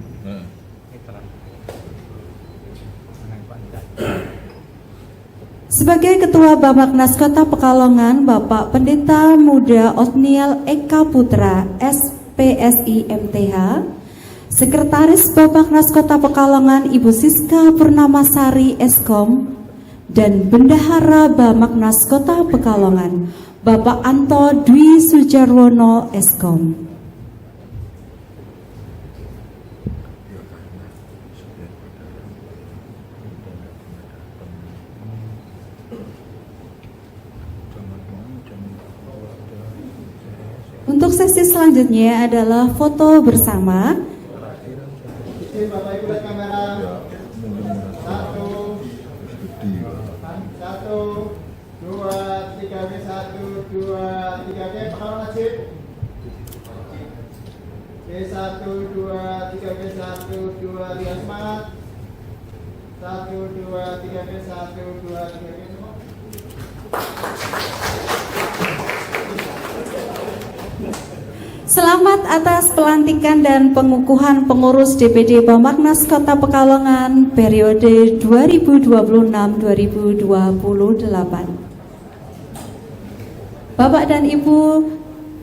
Sebagai Ketua Bambaknas Kota Pekalongan, Bapak Pendeta Muda Otniel Eka Putra SPSI MTH, Sekretaris Bambaknas Kota Pekalongan Ibu Siska Purnamasari Eskom, dan Bendahara Bambaknas Kota Pekalongan Bapak Anto Dwi Sujarwono Eskom. Untuk sesi selanjutnya adalah foto bersama. Bapak Ibu lihat kamera. Satu, dua, tiga, satu, dua, tiga, Pekalongan Najib. Satu, dua, tiga, satu, dua, tiga, semangat. Satu, dua, tiga, satu, dua, tiga, semangat. Selamat atas pelantikan dan pengukuhan pengurus DPD Bambaknas Kota Pekalongan periode 2026-2028. Bapak dan Ibu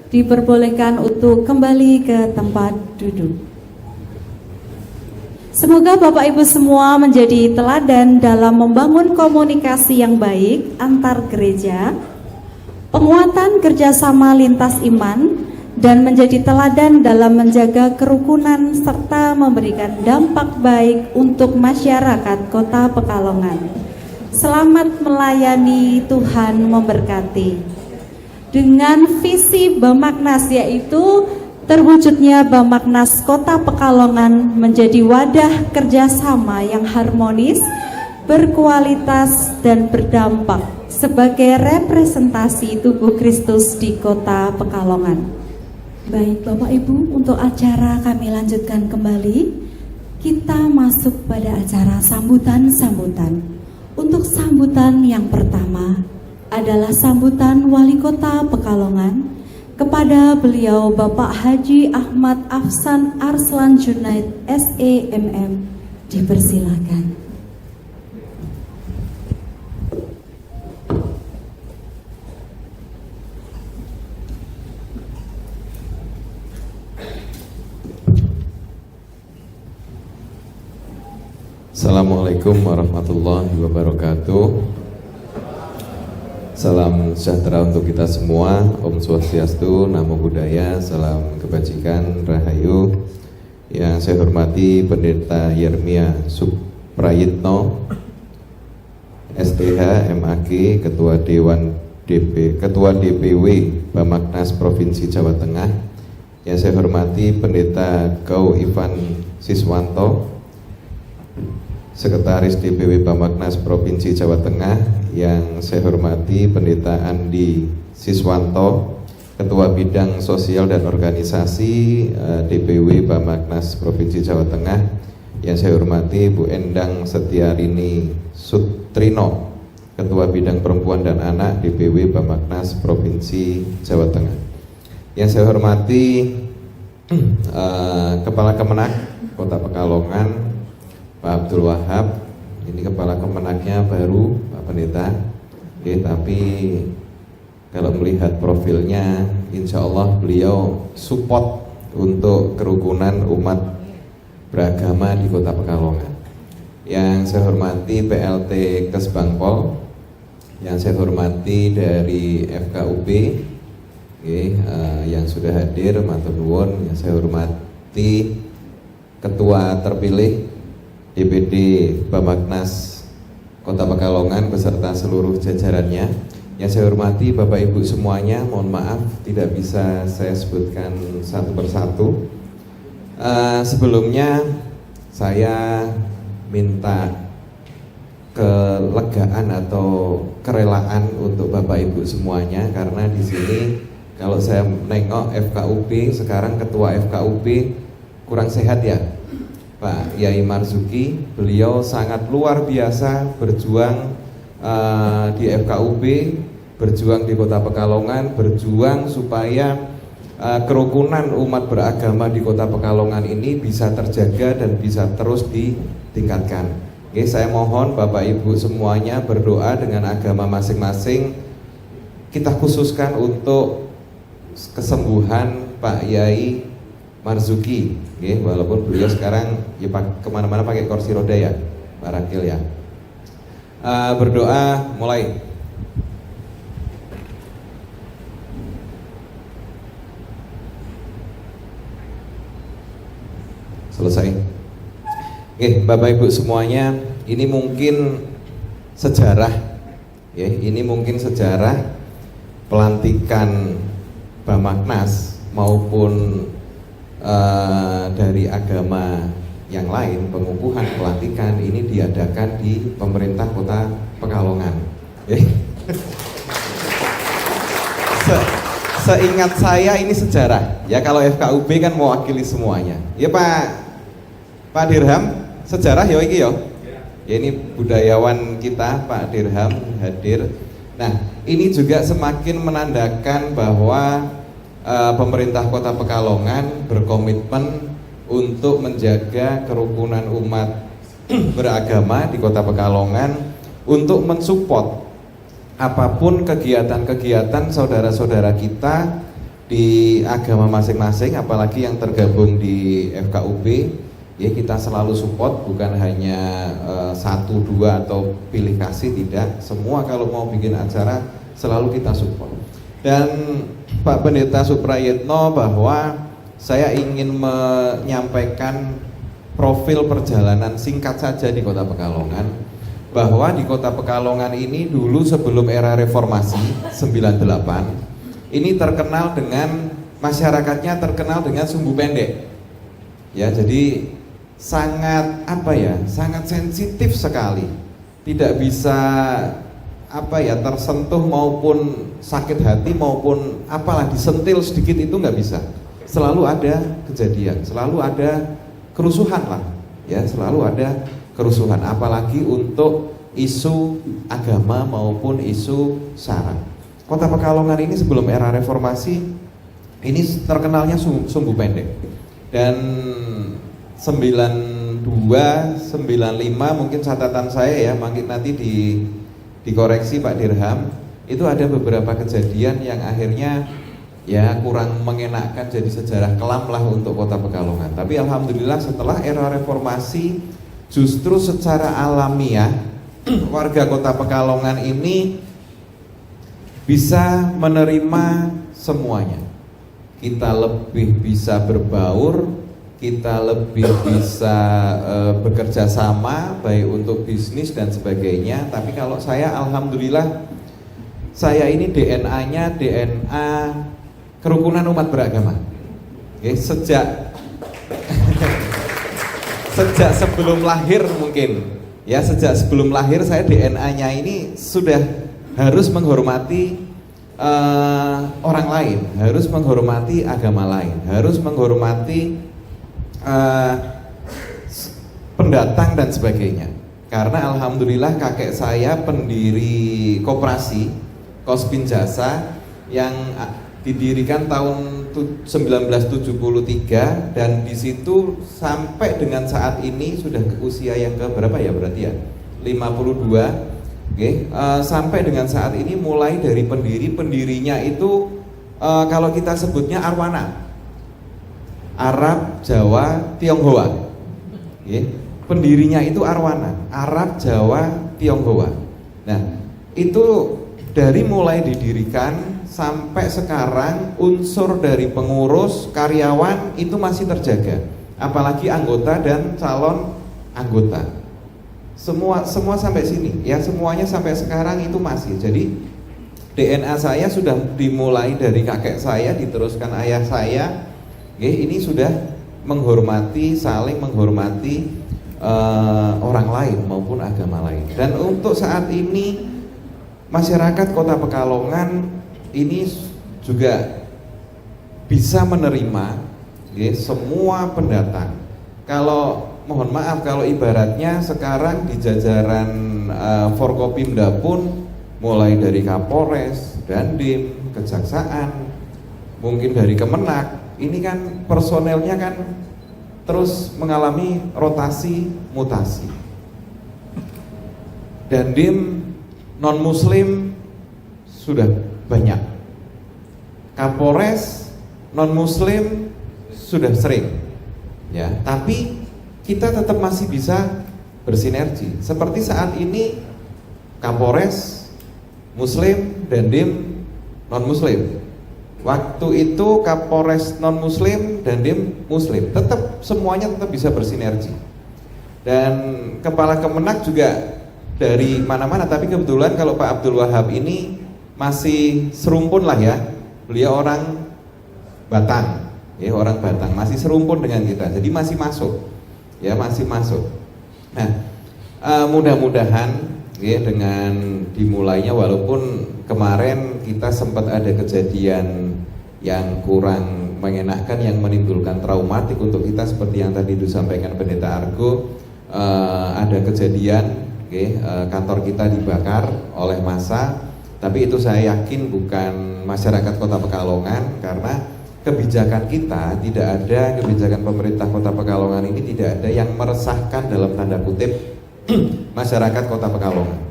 diperbolehkan untuk kembali ke tempat duduk. Semoga Bapak Ibu semua menjadi teladan dalam membangun komunikasi yang baik antar gereja, penguatan kerjasama lintas iman, dan menjadi teladan dalam menjaga kerukunan serta memberikan dampak baik untuk masyarakat Kota Pekalongan. Selamat melayani, Tuhan memberkati. Dengan visi Bambaknas, yaitu terwujudnya Bambaknas Kota Pekalongan menjadi wadah kerjasama yang harmonis berkualitas dan berdampak sebagai representasi tubuh Kristus di Kota Pekalongan. Baik Bapak Ibu, untuk acara kami lanjutkan kembali. Kita masuk pada acara sambutan-sambutan. Untuk sambutan yang pertama adalah sambutan Wali Kota Pekalongan kepada beliau Bapak Haji Ahmad Afsan Arslan Junaid SEMM. Dipersilakan. Assalamualaikum warahmatullahi wabarakatuh. Salam sejahtera untuk kita semua. Om Swastiastu, Namo Buddhaya, salam kebajikan, rahayu. Yang saya hormati Pendeta Yermia Suprayitno, STH, MAG, Ketua DPW Bamaknas Provinsi Jawa Tengah. Yang saya hormati Pendeta Gau Ivan Siswanto, Sekretaris DPW Bamaknas Provinsi Jawa Tengah. Yang saya hormati Pendeta Andi Siswanto, Ketua Bidang Sosial dan Organisasi DPW Bamaknas Provinsi Jawa Tengah. Yang saya hormati Bu Endang Setiarini Sutrino, Ketua Bidang Perempuan dan Anak DPW Bamaknas Provinsi Jawa Tengah. Yang saya hormati Kepala Kemenak Kota Pekalongan Pak Abdul Wahab. Ini Kepala Kemenaknya baru Pak Pendeta. Oke, tapi kalau melihat profilnya, insya Allah beliau support untuk kerukunan umat beragama di Kota Pekalongan. Yang saya hormati PLT Kesbangpol, yang saya hormati dari FKUP, yang sudah hadir, matur nuwun. Yang saya hormati Ketua terpilih DPD Bamaknas Kota Pekalongan beserta seluruh jajarannya. Yang saya hormati Bapak Ibu semuanya, mohon maaf tidak bisa saya sebutkan satu persatu. Sebelumnya saya minta kelegaan atau kerelaan untuk Bapak Ibu semuanya, karena di sini kalau saya nengok FKUP sekarang, Ketua FKUP kurang sehat ya, Pak Yai Marzuki. Beliau sangat luar biasa berjuang di FKUP, berjuang di Kota Pekalongan, berjuang supaya kerukunan umat beragama di Kota Pekalongan ini bisa terjaga dan bisa terus ditingkatkan. Oke, saya mohon Bapak Ibu semuanya berdoa dengan agama masing-masing. Kita khususkan untuk kesembuhan Pak Yai Marzuki, walaupun beliau sekarang ya kemana-mana pakai kursi roda ya, Pak Rakil ya. Berdoa mulai. Selesai. Oke, Bapak Ibu semuanya, ini mungkin sejarah, ya, ini mungkin sejarah pelantikan Bamaknas maupun dari agama yang lain. Pengukuhan pelantikan ini diadakan di pemerintah Kota Pekalongan. Seingat saya ini sejarah. Ya, kalau FKUB kan mewakili semuanya. Ya Pak Dirham, sejarah ya iki ya. Ya, ini budayawan kita Pak Dirham hadir. Nah, ini juga semakin menandakan bahwa pemerintah Kota Pekalongan berkomitmen untuk menjaga kerukunan umat beragama di Kota Pekalongan, untuk mensupport apapun kegiatan-kegiatan saudara-saudara kita di agama masing-masing, apalagi yang tergabung di FKUB. Ya, kita selalu support, bukan hanya 1, 2 atau pilih kasih, tidak. Semua kalau mau bikin acara selalu kita support. Dan Pak Pendeta Suprayitno, bahwa saya ingin menyampaikan profil perjalanan singkat saja di Kota Pekalongan, bahwa di Kota Pekalongan ini dulu sebelum era reformasi 98 ini terkenal dengan, masyarakatnya terkenal dengan sumbu pendek. Ya, jadi sangat sangat sensitif sekali tidak bisa tersentuh maupun sakit hati maupun apalah disentil sedikit itu nggak bisa. Selalu ada kejadian, selalu ada kerusuhan lah, ya selalu ada kerusuhan. Apalagi untuk isu agama maupun isu SARA. Kota Pekalongan ini sebelum era reformasi ini terkenalnya sumbu pendek. Dan 92, 95 mungkin catatan saya ya, mungkin nanti dikoreksi Pak Dirham, itu ada beberapa kejadian yang akhirnya ya kurang mengenakkan, jadi sejarah kelam lah untuk Kota Pekalongan. Tapi alhamdulillah setelah era reformasi justru secara alamiah warga Kota Pekalongan ini bisa menerima semuanya. Kita lebih bisa berbaur, kita lebih bisa bekerja sama baik untuk bisnis dan sebagainya. Tapi kalau saya alhamdulillah saya ini DNA-nya DNA kerukunan umat beragama. Oke, sejak sebelum lahir mungkin ya, sejak sebelum lahir saya DNA-nya ini sudah harus menghormati orang lain, harus menghormati agama lain, harus menghormati pendatang dan sebagainya. Karena alhamdulillah kakek saya pendiri koperasi Kospin Jasa yang didirikan tahun 1973 dan di situ sampai dengan saat ini sudah ke usia yang ke berapa ya berarti ya 52. Oke, sampai dengan saat ini mulai dari pendirinya itu kalau kita sebutnya Arwana, Arab, Jawa, Tionghoa. Oke, pendirinya itu Arwana, Arab, Jawa, Tionghoa. Nah, itu dari mulai didirikan sampai sekarang unsur dari pengurus, karyawan itu masih terjaga, apalagi anggota dan calon anggota. Semua sampai sini ya, semuanya sampai sekarang itu masih. Jadi DNA saya sudah dimulai dari kakek saya, diteruskan ayah saya. Oke, ini sudah menghormati, saling menghormati orang lain maupun agama lain. Dan untuk saat ini masyarakat Kota Pekalongan ini juga bisa menerima semua pendatang. Kalau mohon maaf, kalau ibaratnya sekarang di jajaran Forkopimda pun mulai dari Kapolres, Dandim, Kejaksaan, mungkin dari Kemenak, ini kan personelnya kan terus mengalami rotasi mutasi. Dandim non muslim sudah banyak, Kapolres non muslim sudah sering ya, tapi kita tetap masih bisa bersinergi. Seperti saat ini Kapolres muslim, Dandim non muslim. Waktu itu Kapolres non muslim, Dandim muslim. Tetap semuanya tetap bisa bersinergi. Dan kepala Kemenak juga dari mana-mana, tapi kebetulan kalau Pak Abdul Wahab ini masih serumpun lah ya. Beliau orang Batang, ya orang Batang, masih serumpun dengan kita. Jadi masih masuk. Ya masih masuk. Nah, mudah-mudahan ya dengan dimulainya, walaupun kemarin kita sempat ada kejadian yang kurang mengenakan yang menimbulkan traumatik untuk kita seperti yang tadi disampaikan Pendeta Argo, ada kejadian kantor kita dibakar oleh massa, tapi itu saya yakin bukan masyarakat Kota Pekalongan karena kebijakan kita tidak ada, kebijakan pemerintah Kota Pekalongan ini tidak ada yang meresahkan dalam tanda kutip masyarakat Kota Pekalongan.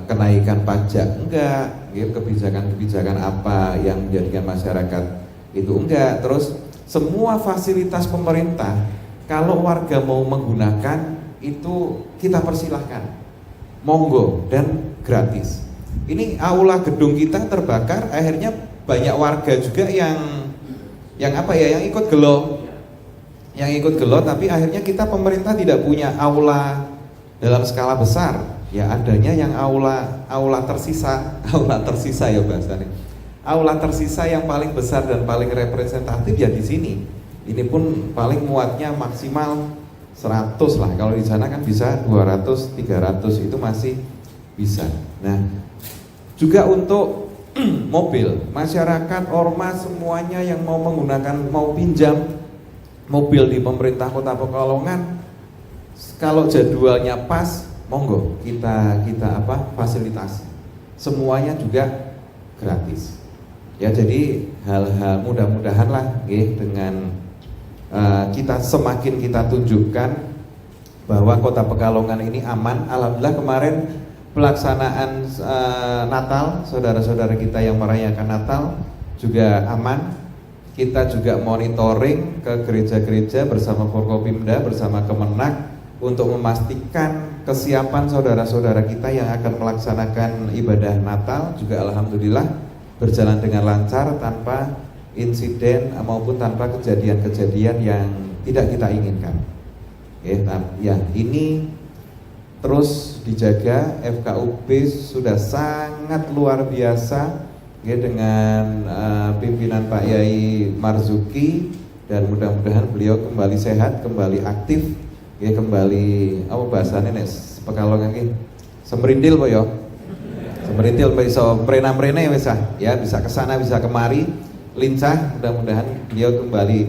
Kenaikan pajak enggak, kebijakan-kebijakan apa yang menjadikan masyarakat itu enggak. Terus semua fasilitas pemerintah kalau warga mau menggunakan itu kita persilahkan, monggo dan gratis. Ini aula gedung kita terbakar, akhirnya banyak warga juga yang ikut gelo, tapi akhirnya kita pemerintah tidak punya aula dalam skala besar, ya adanya yang aula tersisa ya bahasanya, aula tersisa yang paling besar dan paling representatif ya di sini. Ini pun paling muatnya maksimal 100 lah, kalau di sana kan bisa 200, 300 itu masih bisa. Nah, juga untuk mobil, masyarakat, ormas semuanya yang mau menggunakan, mau pinjam mobil di pemerintah Kota Pekalongan, kalau jadwalnya pas, monggo kita fasilitasi. Semuanya juga gratis. Ya, jadi hal-hal mudah-mudahan lah dengan kita semakin kita tunjukkan bahwa Kota Pekalongan ini aman. Alhamdulillah kemarin pelaksanaan Natal, saudara-saudara kita yang merayakan Natal juga aman. Kita juga monitoring ke gereja-gereja bersama Forkopimda, bersama Kemenak untuk memastikan kesiapan saudara-saudara kita yang akan melaksanakan ibadah Natal juga alhamdulillah berjalan dengan lancar tanpa insiden maupun tanpa kejadian-kejadian yang tidak kita inginkan. Ya, ini terus dijaga. FKUP sudah sangat luar biasa ya, dengan pimpinan Pak Yai Marzuki, dan mudah-mudahan beliau kembali sehat, kembali aktif ya, kembali apa bahasanya nek Pekalongan iki semerintil po yo. Semerintil iso mrena-mrene wis ya, bisa kesana bisa kemari lincah. Mudah-mudahan beliau kembali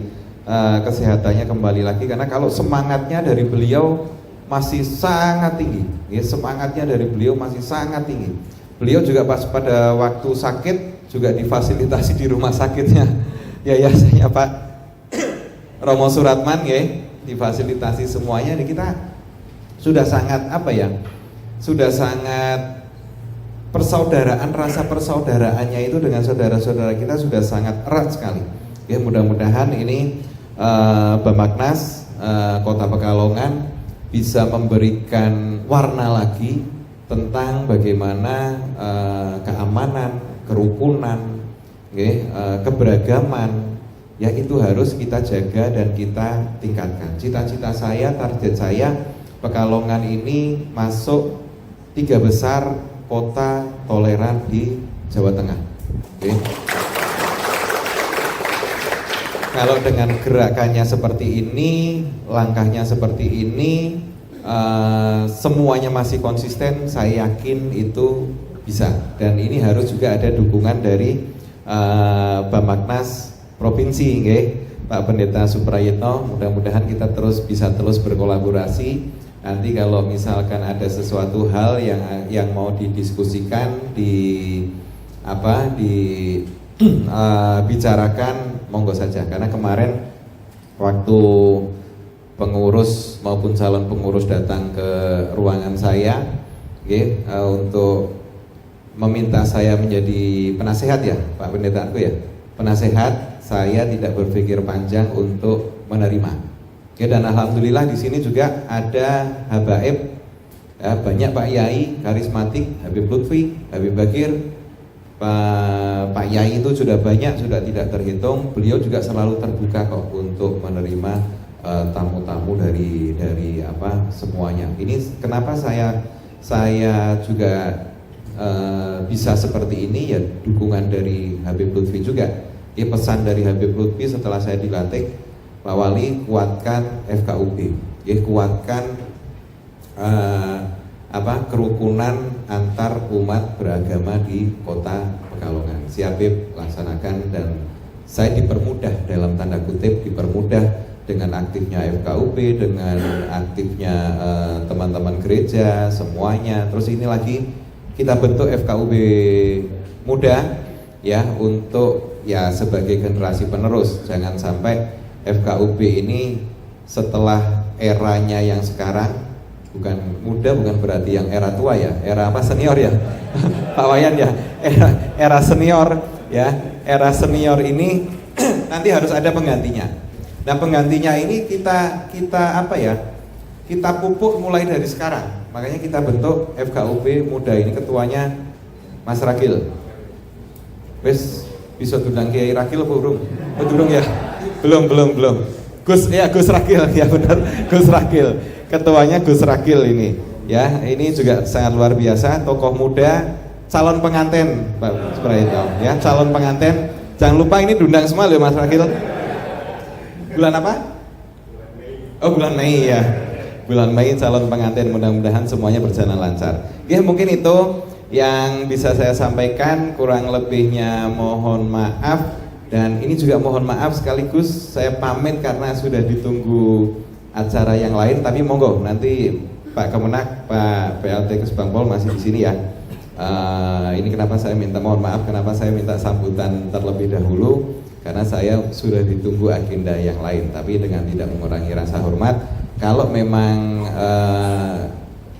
kesehatannya kembali lagi, karena kalau semangatnya dari beliau masih sangat tinggi ya, semangatnya dari beliau masih sangat tinggi. Beliau juga pas pada waktu sakit juga difasilitasi di rumah sakitnya yayasannya Pak Romo Suratman ya, difasilitasi semuanya. Ini kita sudah sangat sudah sangat persaudaraan, rasa persaudaraannya itu dengan saudara-saudara kita sudah sangat erat sekali ya. Mudah-mudahan ini Bamaknas Kota Pekalongan bisa memberikan warna lagi tentang bagaimana keamanan, kerukunan, keberagaman ya, itu harus kita jaga dan kita tingkatkan. Cita-cita saya, target saya, Pekalongan ini masuk 3 besar kota toleran di Jawa Tengah. Kalau dengan gerakannya seperti ini, langkahnya seperti ini, semuanya masih konsisten, saya yakin itu bisa. Dan ini harus juga ada dukungan dari Bamaknas Provinsi, Pak Pendeta Suprayitno. Mudah-mudahan kita bisa terus berkolaborasi. Nanti kalau misalkan ada sesuatu hal yang mau didiskusikan, bicarakan, monggo saja. Karena kemarin waktu pengurus maupun calon pengurus datang ke ruangan saya untuk meminta saya menjadi penasehat ya, Pak Pendetaku ya, penasehat, saya tidak berpikir panjang untuk menerima. Dan alhamdulillah di sini juga ada habaib ya, banyak Pak Yai karismatik, Habib Lutfi, Habib Bakir, Pak Yai itu sudah banyak, sudah tidak terhitung. Beliau juga selalu terbuka kok untuk menerima tamu-tamu dari semuanya. Ini kenapa saya juga bisa seperti ini ya, dukungan dari Habib Lutfi juga. Ya, pesan dari Habib Lutfi setelah saya dilantik, Pak Wali, kuatkan FKUP, ya, kuatkan kerukunan antar umat beragama di Kota Pekalongan. Siap Bib, laksanakan. Dan saya dipermudah, dalam tanda kutip dipermudah dengan aktifnya FKUP, dengan aktifnya teman-teman gereja semuanya. Terus ini lagi kita bentuk FKUP muda ya, untuk ya sebagai generasi penerus. Jangan sampai FKUP ini setelah eranya yang sekarang, bukan muda bukan berarti yang era tua ya, era apa, senior ya Pak Wayan ya, era senior ya, era senior ini nanti harus ada penggantinya. Nah, penggantinya ini kita pupuk mulai dari sekarang. Makanya kita bentuk FKUP muda ini, ketuanya Mas Rakil. Wes bisa tundang Kiai Rakil apa belum? Belum ya? Belum. Gus Rakil ya, benar, Gus Rakil. Ketuanya Gus Rakil ini ya, ini juga sangat luar biasa, tokoh muda, calon pengantin Pak Suprayitno ya, calon pengantin. Jangan lupa ini diundang semua loh Mas Rakil. Bulan apa? Oh, bulan Mei ya. Bulan Mei calon pengantin, mudah-mudahan semuanya berjalan lancar. Ya, mungkin itu yang bisa saya sampaikan, kurang lebihnya mohon maaf. Dan ini juga mohon maaf sekaligus saya pamit karena sudah ditunggu acara yang lain. Tapi monggo nanti Pak Kemenak, Pak PLT Kesbangpol masih di sini ya. Ini kenapa saya minta mohon maaf, kenapa saya minta sambutan terlebih dahulu, karena saya sudah ditunggu agenda yang lain. Tapi dengan tidak mengurangi rasa hormat, kalau memang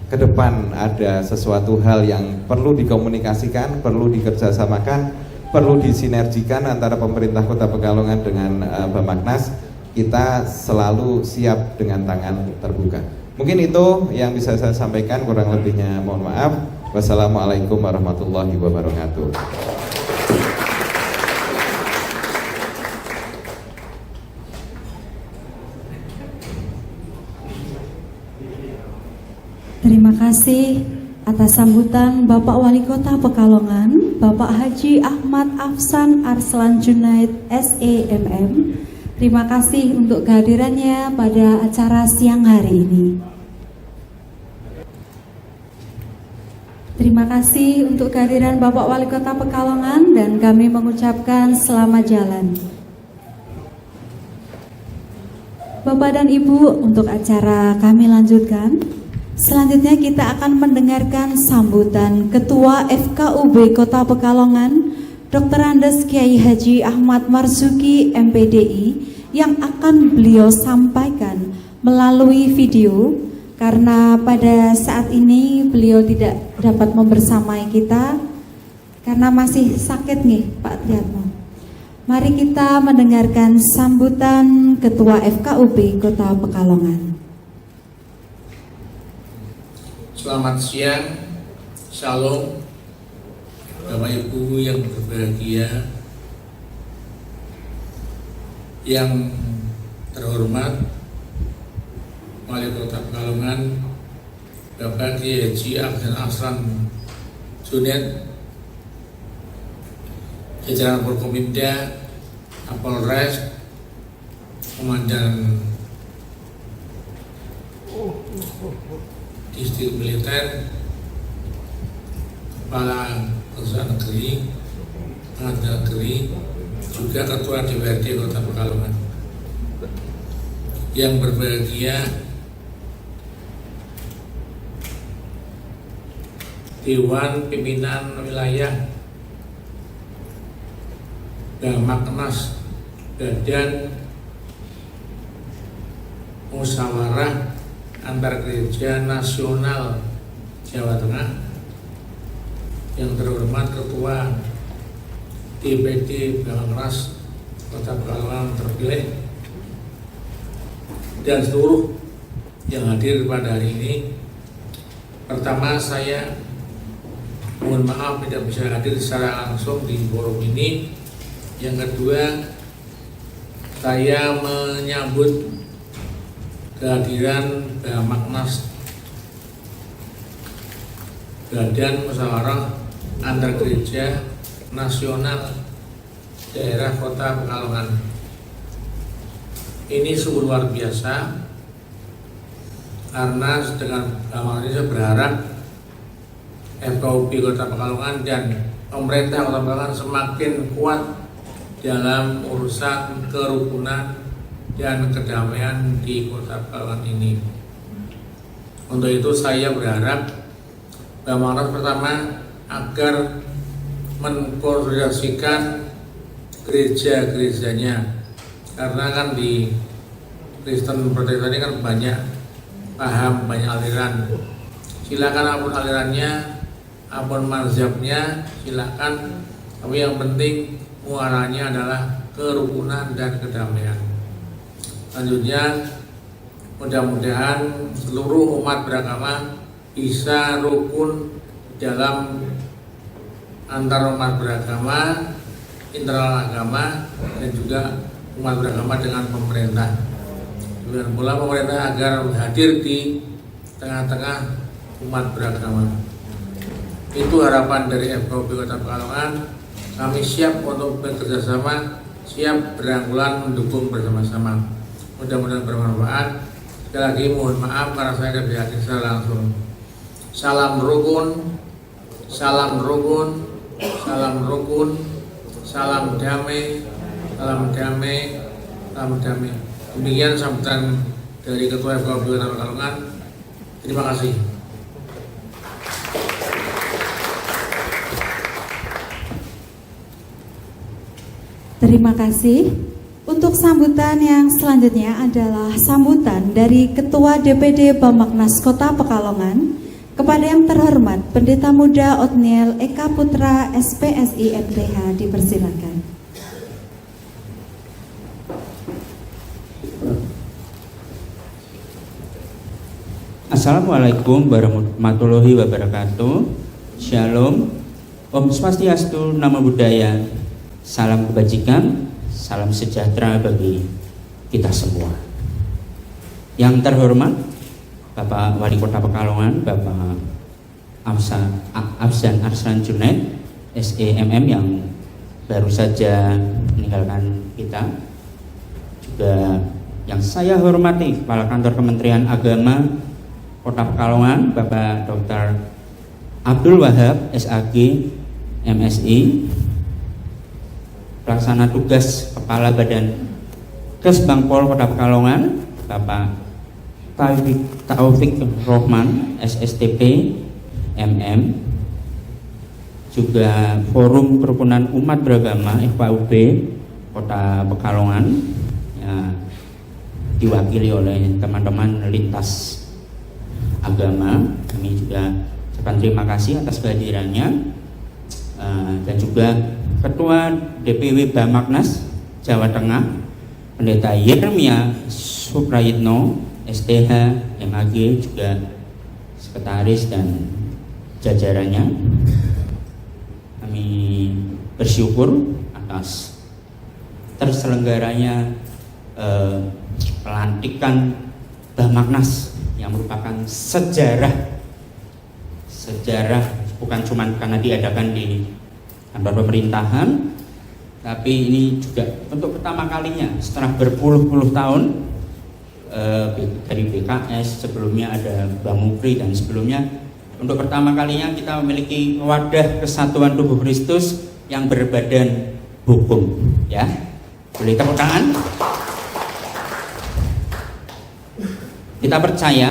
ke depan ada sesuatu hal yang perlu dikomunikasikan, perlu dikerjasamakan, perlu disinergikan antara pemerintah Kota Pekalongan dengan Bamaknas, kita selalu siap dengan tangan terbuka. Mungkin itu yang bisa saya sampaikan, kurang lebihnya mohon maaf. Wassalamualaikum warahmatullahi wabarakatuh. Terima kasih atas sambutan Bapak Wali Kota Pekalongan, Bapak Haji Ahmad Afsan Arslan Junaid SEMM. Terima kasih untuk kehadirannya pada acara siang hari ini. Terima kasih untuk kehadiran Bapak Wali Kota Pekalongan dan kami mengucapkan selamat jalan. Bapak dan Ibu, untuk acara kami lanjutkan. Selanjutnya kita akan mendengarkan sambutan Ketua FKUB Kota Pekalongan, Dr. Andes Kiai Haji Ahmad Marzuki MPDI, yang akan beliau sampaikan melalui video karena pada saat ini beliau tidak dapat membersamai kita karena masih sakit nih Pak Triatmo. Mari kita mendengarkan sambutan Ketua FKUB Kota Pekalongan. Selamat siang, Shalom, Bapak Ibu yang berbahagia, yang terhormat Wali Kota Pekalongan, Bapak Kiai Haji Ahmad Afsan Junaid, jajaran Forkominda, Kapolres, Komandan Distrik Militer, Kepala Kejaksaan Negeri, Pengadilan Negeri, juga Ketua DPRD Kota Pekalongan. Yang berbahagia, Dewan Pimpinan Wilayah Bamaknas, Badan Musyawarah Antar Gereja Nasional Jawa Tengah, yang terhormat Ketua DPD Bamaknas Kota Pekalongan terpilih, dan seluruh yang hadir pada hari ini. Pertama, saya mohon maaf tidak bisa hadir secara langsung di forum ini. Yang kedua, saya menyambut kehadiran Bamaknas, Badan Musyawarah Antar Gereja Nasional Daerah Kota Pekalongan. Ini sungguh luar biasa, karena dengan Bamaknas ini saya berharap FKUB Kota Pekalongan dan pemerintah Kota Pekalongan semakin kuat dalam urusan kerukunan dan kedamaian di Kota Pekalongan ini. Untuk itu saya berharap Bamaknas pertama agar mengkoordinasikan gereja-gerejanya, karena kan di Kristen Protestan ini kan banyak paham, banyak aliran. Silakan apapun alirannya, apapun mazhabnya, silakan. Tapi yang penting muaranya adalah kerukunan dan kedamaian. Selanjutnya, mudah-mudahan seluruh umat beragama bisa rukun dalam antar umat beragama, internal agama, dan juga umat beragama dengan pemerintah. Demikian pula pemerintah agar hadir di tengah-tengah umat beragama. Itu harapan dari FKUB Kota Pekalongan. Kami siap untuk bekerjasama, siap berangkulan mendukung bersama-sama. Mudah-mudahan bermanfaat. Sekali lagi mohon maaf karena saya tidak bisa hadir secara langsung. Salam rukun, salam rukun, salam rukun, salam damai, salam damai, salam damai. Demikian sambutan dari Ketua FKUB Kota Pekalongan. Terima kasih. Terima kasih. Untuk sambutan yang selanjutnya adalah sambutan dari Ketua DPD Bamaknas Kota Pekalongan kepada yang terhormat Pendeta Muda Otniel Eka Putra SPSI MTH, dipersilakan. Assalamualaikum warahmatullahi wabarakatuh. Shalom, Om Swastiastu, Namo Buddhaya, salam kebajikan, salam sejahtera bagi kita semua. Yang terhormat Bapak Wali Kota Pekalongan, Bapak Afsan Arslan Junaid, SEMM yang baru saja meninggalkan kita. Juga yang saya hormati Kepala Kantor Kementerian Agama Kota Pekalongan, Bapak Dr. Abdul Wahab, SAG, MSI, Pelaksana Tugas Kepala Badan Kesbangpol Kota Pekalongan, Bapak Taufik Rohman, SSTP, MM, juga Forum Kerukunan Umat Beragama FKUB Kota Pekalongan, ya, diwakili oleh teman-teman lintas agama. Kami juga ucapkan terima kasih atas kehadirannya, dan juga Ketua DPW Bamaknas Jawa Tengah, Pendeta Yeremia Suprayitno, STH, MAG, juga Sekretaris dan jajarannya. Kami bersyukur atas terselenggaranya pelantikan Bamaknas yang merupakan sejarah bukan cuma karena diadakan di kantor pemerintahan, tapi ini juga untuk pertama kalinya setelah berpuluh-puluh tahun dari BKS, sebelumnya ada Bang Mukri, dan sebelumnya untuk pertama kalinya kita memiliki wadah kesatuan tubuh Kristus yang berbadan hukum, ya. Boleh tepuk tangan. Kita percaya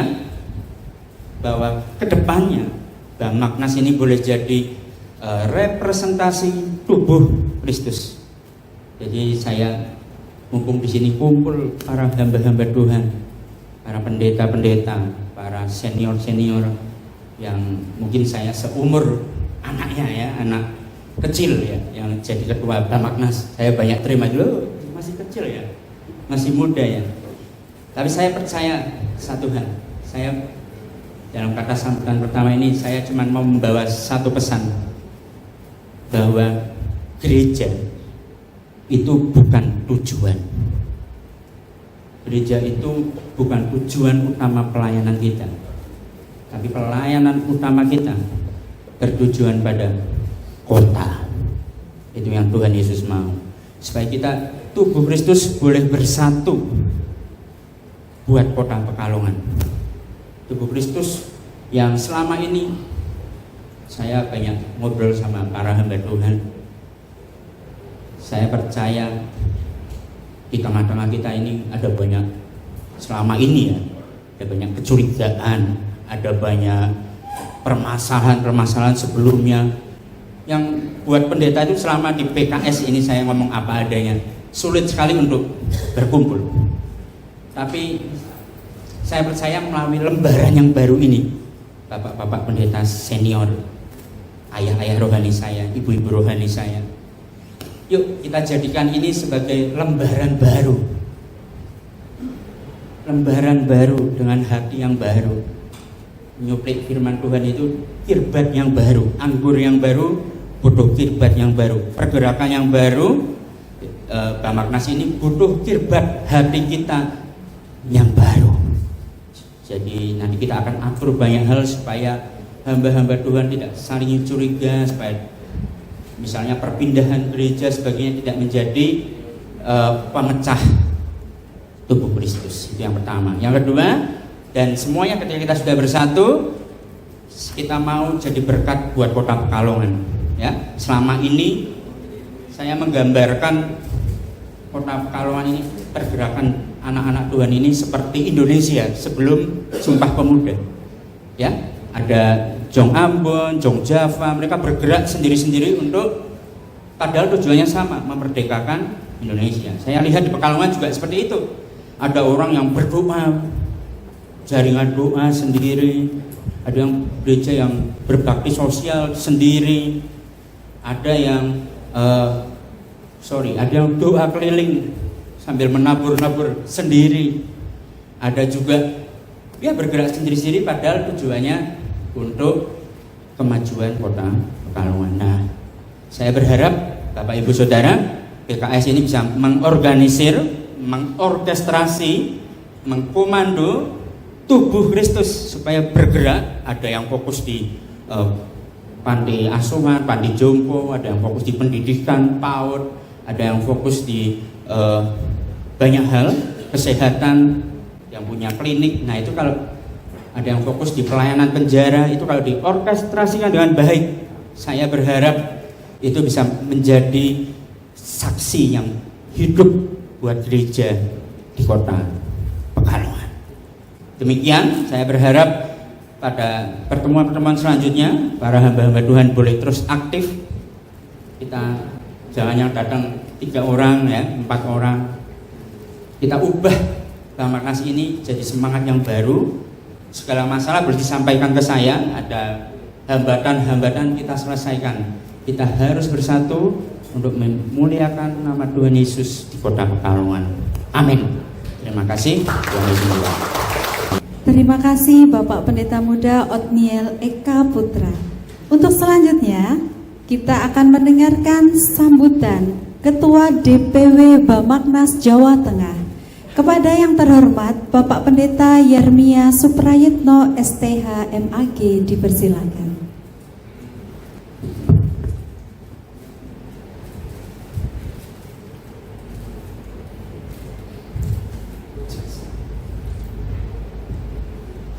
bahwa kedepannya Bamaknas ini boleh jadi representasi tubuh Kristus. Jadi saya mumpung di sini kumpul para hamba-hamba Tuhan, para pendeta-pendeta, para senior-senior yang mungkin saya seumur anaknya, ya, anak kecil, ya, yang jadi ketua Bamaknas. Saya banyak terima dulu, masih kecil, ya, masih muda, ya. Tapi saya percaya satu hal. Saya dalam kata sambutan pertama ini saya cuma mau membawa satu pesan, bahwa gereja itu bukan tujuan. Gereja itu bukan tujuan utama pelayanan kita, tapi pelayanan utama kita bertujuan pada kota. Itu yang Tuhan Yesus mau, supaya kita tubuh Kristus boleh bersatu buat Kota Pekalongan. Tubuh Kristus yang selama ini saya banyak ngobrol sama para hamba Tuhan. Saya percaya di tengah-tengah kita ini ada banyak, selama ini, ya, ada banyak kecurigaan, ada banyak permasalahan sebelumnya yang buat pendeta itu selama di PKS ini, saya ngomong apa adanya, sulit sekali untuk berkumpul. Tapi saya percaya melalui lembaran yang baru ini, bapak-bapak pendeta senior, ayah-ayah rohani saya, ibu-ibu rohani saya, yuk kita jadikan ini sebagai lembaran baru. Lembaran baru dengan hati yang baru. Nyuplik firman Tuhan itu kirbat yang baru, anggur yang baru, butuh kirbat yang baru, pergerakan yang baru. Bamaknas ini butuh kirbat hati kita yang baru. Jadi nanti kita akan atur banyak hal supaya hamba-hamba Tuhan tidak saling curiga, supaya misalnya perpindahan gereja sebagainya tidak menjadi pemecah tubuh Kristus. Itu yang pertama. Yang kedua, Dan semuanya ketika kita sudah bersatu, kita mau jadi berkat buat Kota Pekalongan. Ya, selama ini saya menggambarkan Kota Pekalongan ini, pergerakan anak-anak Tuhan ini seperti Indonesia sebelum Sumpah Pemuda. Ya, ada Jong Ambon, Jong Java, mereka bergerak sendiri-sendiri untuk, padahal tujuannya sama, memerdekakan Indonesia. Saya lihat di Pekalongan juga seperti itu. Ada orang yang berdoa, jaringan doa sendiri, ada yang gereja yang berbakti sosial sendiri, ada yang ada yang doa keliling sambil menabur-nabur sendiri, ada juga dia bergerak sendiri-sendiri padahal tujuannya untuk kemajuan Kota Pekalongan. Nah, saya berharap Bapak Ibu Saudara, PKS ini bisa mengorganisir, mengorkestrasi, mengkomando tubuh Kristus supaya bergerak. Ada yang fokus di panti asuhan, panti jompo, ada yang fokus di pendidikan PAUD, ada yang fokus di banyak hal, kesehatan, yang punya klinik. Nah, itu kalau ada yang fokus di pelayanan penjara, itu kalau diorkestrasikan dengan baik, saya berharap itu bisa menjadi saksi yang hidup buat gereja di Kota Pekalongan. Demikian, saya berharap pada pertemuan-pertemuan selanjutnya para hamba-hamba Tuhan boleh terus aktif. Kita jangan yang datang 3 orang ya, 4 orang. Kita ubah Bamaknas ini jadi semangat yang baru. Segala masalah boleh disampaikan ke saya, ada hambatan-hambatan kita selesaikan. Kita harus bersatu untuk memuliakan nama Tuhan Yesus di Kota Pekalongan. Amin. Terima kasih. Tuhan Yesus memberkati. Terima kasih Bapak Pendeta Muda Otniel Eka Putra. Untuk selanjutnya kita akan mendengarkan sambutan Ketua DPW Bamaknas Jawa Tengah. Kepada yang terhormat Bapak Pendeta Yermia Suprayitno STH MAG dipersilakan.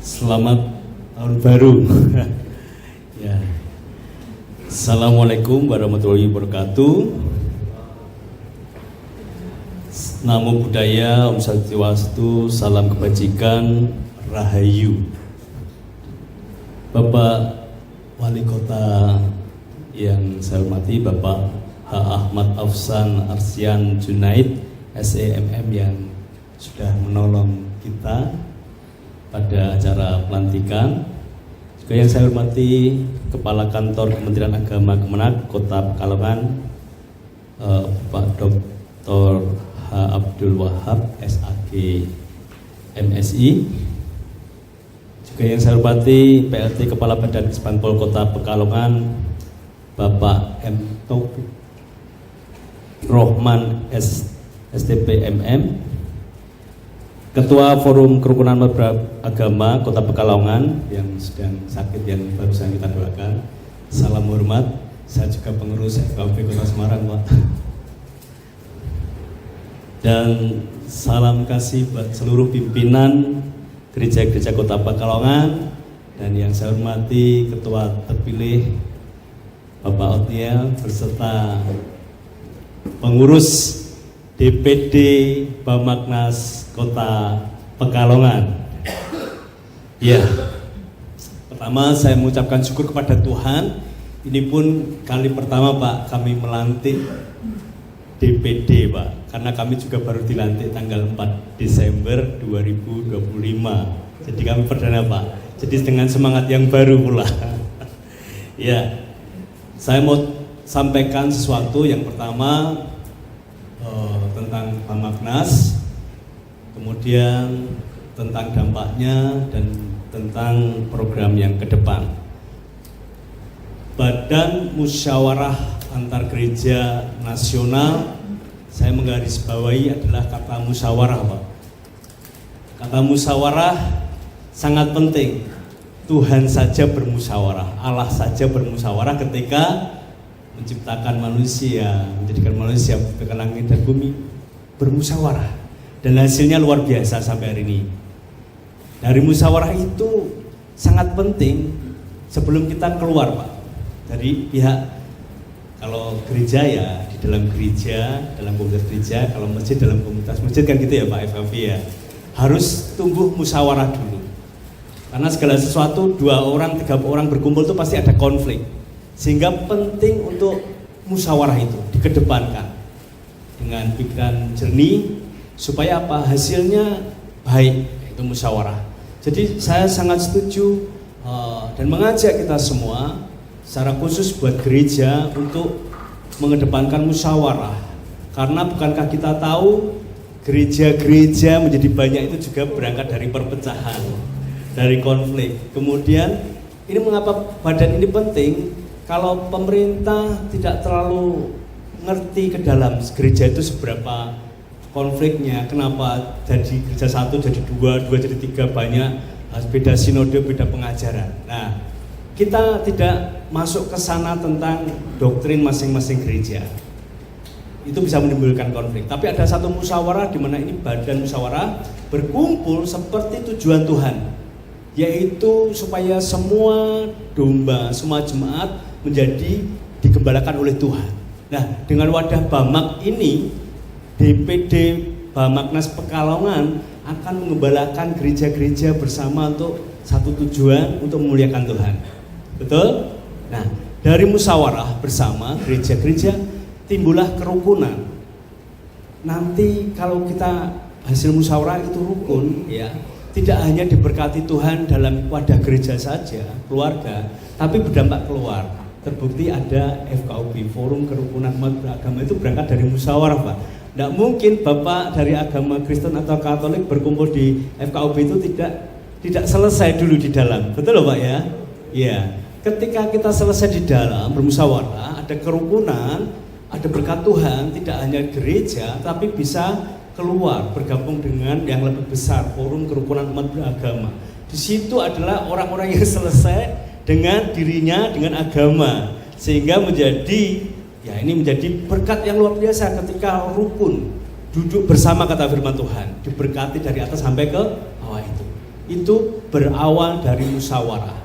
Selamat tahun baru. Ya. Assalamualaikum warahmatullahi wabarakatuh. Namo Buddhaya, Om Swastiastu, salam kebajikan, Rahayu. Bapak Wali Kota yang saya hormati, Bapak H. Ahmad Afsan Arslan Junaid, SEMM yang sudah menolong kita pada acara pelantikan. Juga yang saya hormati Kepala Kantor Kementerian Agama Kemenak Kota Pekalongan, Pak Dr. H. Abdul Wahab SAG MSI. Juga yang saya hormati PLT Kepala Badan Kesbanpol Kota Pekalongan Bapak M. Taufik Rohman STP MM, Ketua Forum Kerukunan Agama Kota Pekalongan yang sedang sakit, yang barusan kita doakan. Salam hormat. Saya juga pengurus FKUP Kota Semarang, Pak. Dan salam kasih buat seluruh pimpinan gereja-gereja Kota Pekalongan, dan yang saya hormati Ketua terpilih Bapak Otniel beserta pengurus DPD Bamaknas Kota Pekalongan. Ya, pertama saya mengucapkan syukur kepada Tuhan. Ini pun kali pertama Pak kami melantik DPD Pak, karena kami juga baru dilantik tanggal 4 Desember 2025. Jadi kami perdana Pak, jadi dengan semangat yang baru pula. Ya, saya mau sampaikan sesuatu. Yang pertama tentang Bamaknas, kemudian tentang dampaknya, dan tentang program yang ke depan. Badan Musyawarah Antar Gereja Nasional, saya menggarisbawahi adalah kata musyawarah Pak. Kata musyawarah sangat penting. Tuhan saja bermusyawarah, Allah saja bermusyawarah ketika menciptakan manusia, menjadikan manusia ke langit dan bumi, bermusyawarah, dan hasilnya luar biasa sampai hari ini. Dari musyawarah itu sangat penting sebelum kita keluar, Pak, dari pihak, kalau gereja ya di dalam gereja, dalam komunitas gereja, kalau masjid dalam komunitas masjid kan gitu ya Pak FFV ya. Harus tumbuh musyawarah dulu. Karena segala sesuatu 2 orang, 3 orang berkumpul itu pasti ada konflik. Sehingga penting untuk musyawarah itu dikedepankan dengan pikiran jernih supaya apa? Hasilnya baik, itu musyawarah. Jadi saya sangat setuju dan mengajak kita semua secara khusus buat gereja untuk mengedepankan musyawarah. Karena bukankah kita tahu gereja-gereja menjadi banyak itu juga berangkat dari perpecahan, dari konflik. Kemudian ini mengapa badan ini penting? Kalau pemerintah tidak terlalu ngerti ke dalam gereja itu seberapa konfliknya, kenapa jadi gereja 1 jadi 2, 2 jadi 3, banyak beda sinode, beda pengajaran. Nah, kita tidak masuk ke sana tentang doktrin masing-masing gereja. Itu bisa menimbulkan konflik. Tapi ada satu musyawarah di mana ini badan musyawarah berkumpul seperti tujuan Tuhan, yaitu supaya semua domba, semua jemaat menjadi digembalakan oleh Tuhan. Nah, dengan wadah Bamak ini, DPD Bamaknas Pekalongan akan mengembalakan gereja-gereja bersama untuk satu tujuan, untuk memuliakan Tuhan. Betul? Nah, dari musyawarah bersama gereja-gereja timbullah kerukunan. Nanti kalau kita hasil musyawarah itu rukun, ya, tidak hanya diberkati Tuhan dalam wadah gereja saja, keluarga, tapi berdampak keluar. Terbukti ada FKUB, Forum Kerukunan Umat Beragama, itu berangkat dari musyawarah, Pak. Tidak mungkin Bapak dari agama Kristen atau Katolik berkumpul di FKUB itu tidak selesai dulu di dalam. Betul loh Pak ya? Iya. Ketika kita selesai di dalam bermusyawarah, ada kerukunan, ada berkat Tuhan, tidak hanya gereja tapi bisa keluar bergabung dengan yang lebih besar, Forum Kerukunan Umat Beragama. Di situ adalah orang-orang yang selesai dengan dirinya, dengan agama, sehingga menjadi, ya ini menjadi berkat yang luar biasa ketika rukun duduk bersama, kata firman Tuhan, diberkati dari atas sampai ke bawah. Itu berawal dari musyawarah,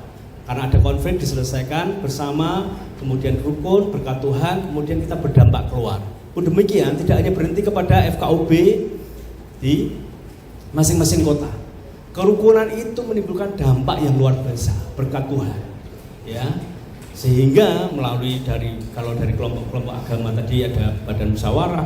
karena ada konflik diselesaikan bersama, kemudian rukun, berkat Tuhan, kemudian kita berdampak keluar. Demikian tidak hanya berhenti kepada FKUB di masing-masing kota. Kerukunan itu menimbulkan dampak yang luar biasa, berkat Tuhan. Ya, sehingga melalui kalau dari kelompok-kelompok agama tadi ada badan musyawarah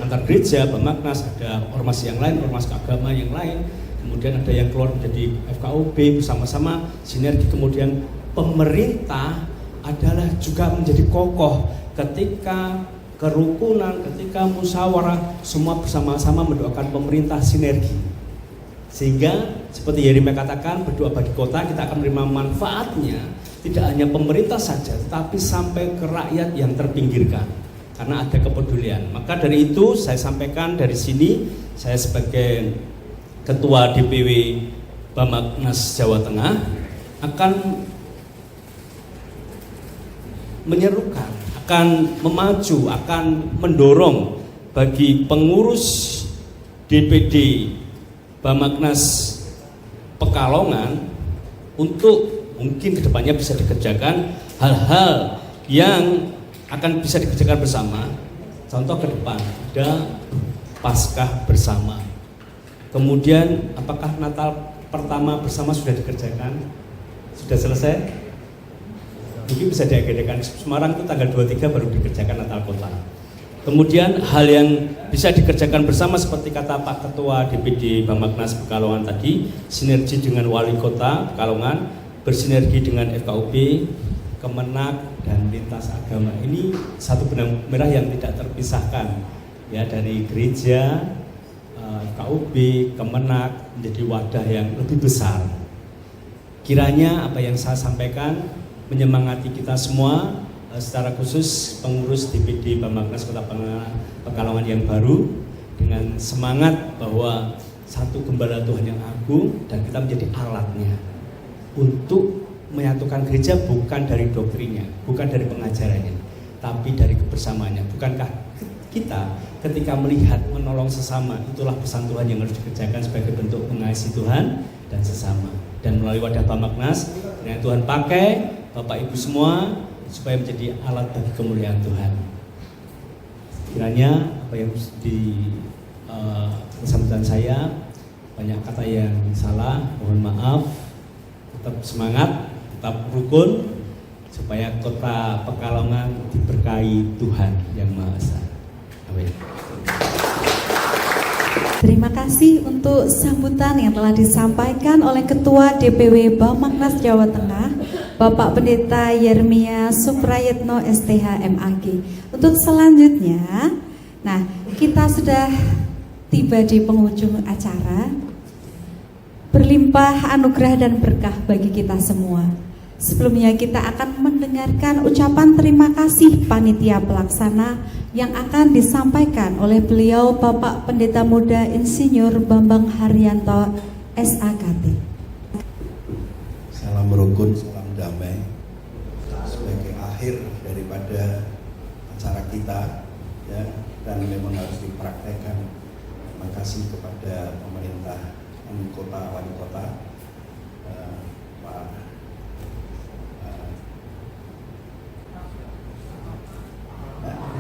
antar gereja, Bamaknas, ada ormas yang lain, ormas agama yang lain, kemudian ada yang keluar menjadi FKUB bersama-sama sinergi, kemudian pemerintah adalah juga menjadi kokoh ketika kerukunan, ketika musyawarah, semua bersama-sama mendoakan pemerintah sinergi, sehingga seperti Yeremia katakan, berdoa bagi kota, kita akan menerima manfaatnya. Tidak hanya pemerintah saja, tapi sampai ke rakyat yang terpinggirkan, karena ada kepedulian. Maka dari itu saya sampaikan dari sini, saya sebagai Ketua DPW Bamaknas Jawa Tengah akan menyerukan, akan memacu, akan mendorong bagi pengurus DPD Bamaknas Pekalongan untuk mungkin kedepannya bisa dikerjakan hal-hal yang akan bisa dikerjakan bersama. Contoh ke depan ada Paskah bersama. Kemudian apakah Natal pertama bersama sudah dikerjakan? Sudah selesai? Mungkin bisa diagendakan. Semarang itu tanggal 23 baru dikerjakan Natal kota. Kemudian hal yang bisa dikerjakan bersama seperti kata Pak Ketua DPD Bamaknas Pekalongan tadi, sinergi dengan Wali Kota Pekalongan, bersinergi dengan FKUB, Kemenak, dan lintas agama. Ini satu benang merah yang tidak terpisahkan, ya, dari gereja, FKUB, Kemenak menjadi wadah yang lebih besar. Kiranya apa yang saya sampaikan menyemangati kita semua, secara khusus pengurus DPD Bamaknas Kota Pekalongan yang baru, dengan semangat bahwa satu gembala Tuhan yang agung dan kita menjadi alatnya untuk menyatukan gereja, bukan dari doktrinnya, bukan dari pengajarannya, tapi dari kebersamaannya. Bukankah kita ketika melihat menolong sesama, itulah pesan Tuhan yang harus dikerjakan sebagai bentuk mengasihi Tuhan dan sesama. Dan melalui wadah Bamaknas yang Tuhan pakai Bapak Ibu semua supaya menjadi alat bagi kemuliaan Tuhan. Kiranya apa yang di sambutan saya banyak kata yang salah, mohon maaf. Tetap semangat, tetap rukun supaya kota Pekalongan diberkahi Tuhan yang Maha Esa. Amin. Terima kasih untuk sambutan yang telah disampaikan oleh Ketua DPW Bamaknas Jawa Tengah, Bapak Pendeta Yeremia Suprayetno STH MAG. Untuk selanjutnya, nah kita sudah tiba di penghujung acara. Berlimpah anugerah dan berkah bagi kita semua. Sebelumnya kita akan mendengarkan ucapan terima kasih panitia pelaksana yang akan disampaikan oleh beliau Bapak Pendeta Muda Insinyur Bambang Haryanto SAKT. Salam rukun, salam damai. Sebagai akhir daripada acara kita, ya, dan memang harus dipraktekkan. Terima kasih kepada pemerintah kota, wali kota, Pak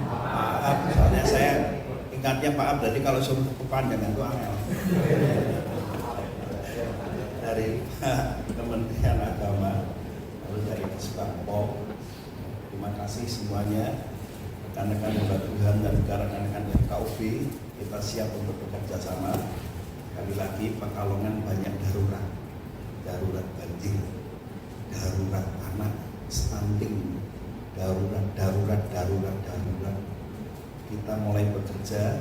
Maaf, soalnya saya ingatnya Pak Ab, jadi kalau suruh kepanjangan itu angel. Dari Kementerian Agama, lalu dari Kesbangpol, terima kasih semuanya, rekan-rekan hamba Tuhan dan juga rekan-rekan FKUB, kita siap untuk bekerja sama. Sekali lagi Pekalongan banyak darurat, darurat banjir, darurat anak, stunting, darurat. Kita mulai bekerja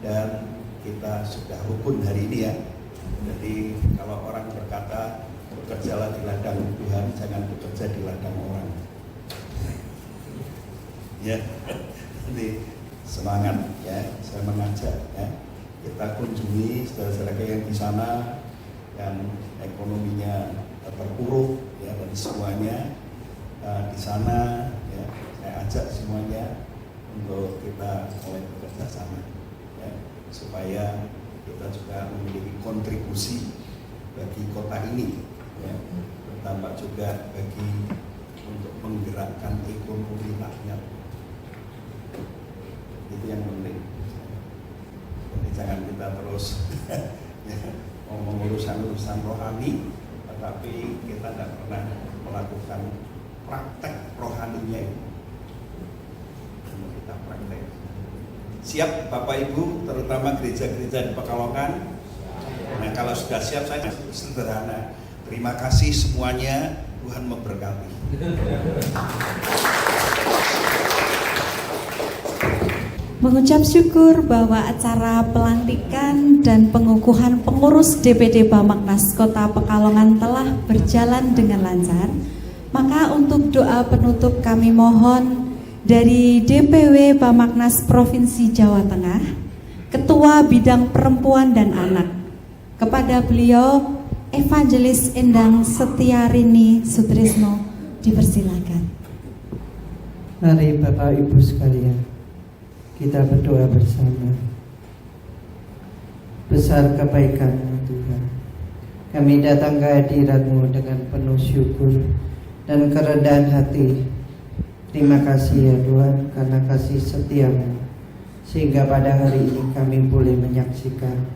dan kita sudah rukun hari ini ya. Jadi kalau orang berkata bekerjalah di ladang Tuhan, jangan bekerja di ladang orang. Ya, jadi semangat ya, saya mengajak ya. Kita kunjungi saudara-saudara yang di sana yang ekonominya terpuruk ya, dan semuanya di sana ya, saya ajak semuanya untuk kita mulai bekerja sama ya, supaya kita juga memiliki kontribusi bagi kota ini ya, bertambah juga bagi untuk menggerakkan ekonomi rakyat. Itu yang penting. Jadi jangan kita terus menguruskan urusan rohani, tetapi kita tidak pernah melakukan praktek rohaninya itu. Kita praktek. Siap Bapak Ibu, terutama gereja-gereja di Pekalongan. Nah kalau sudah siap, saya sederhana. Terima kasih semuanya, Tuhan memberkati. Mengucap syukur bahwa acara pelantikan dan pengukuhan pengurus DPD Bamaknas Kota Pekalongan telah berjalan dengan lancar. Maka untuk doa penutup kami mohon dari DPW Bamaknas Provinsi Jawa Tengah, Ketua Bidang Perempuan dan Anak, kepada beliau Evangelis Endang Setiarini Sutrisno, dipersilakan. Mari Bapak Ibu sekalian, kita berdoa bersama. Besar kebaikan Tuhan, kami datang ke hadirat-Mu dengan penuh syukur dan kerendahan hati. Terima kasih ya Tuhan, karena kasih setia-Mu, sehingga pada hari ini kami boleh menyaksikan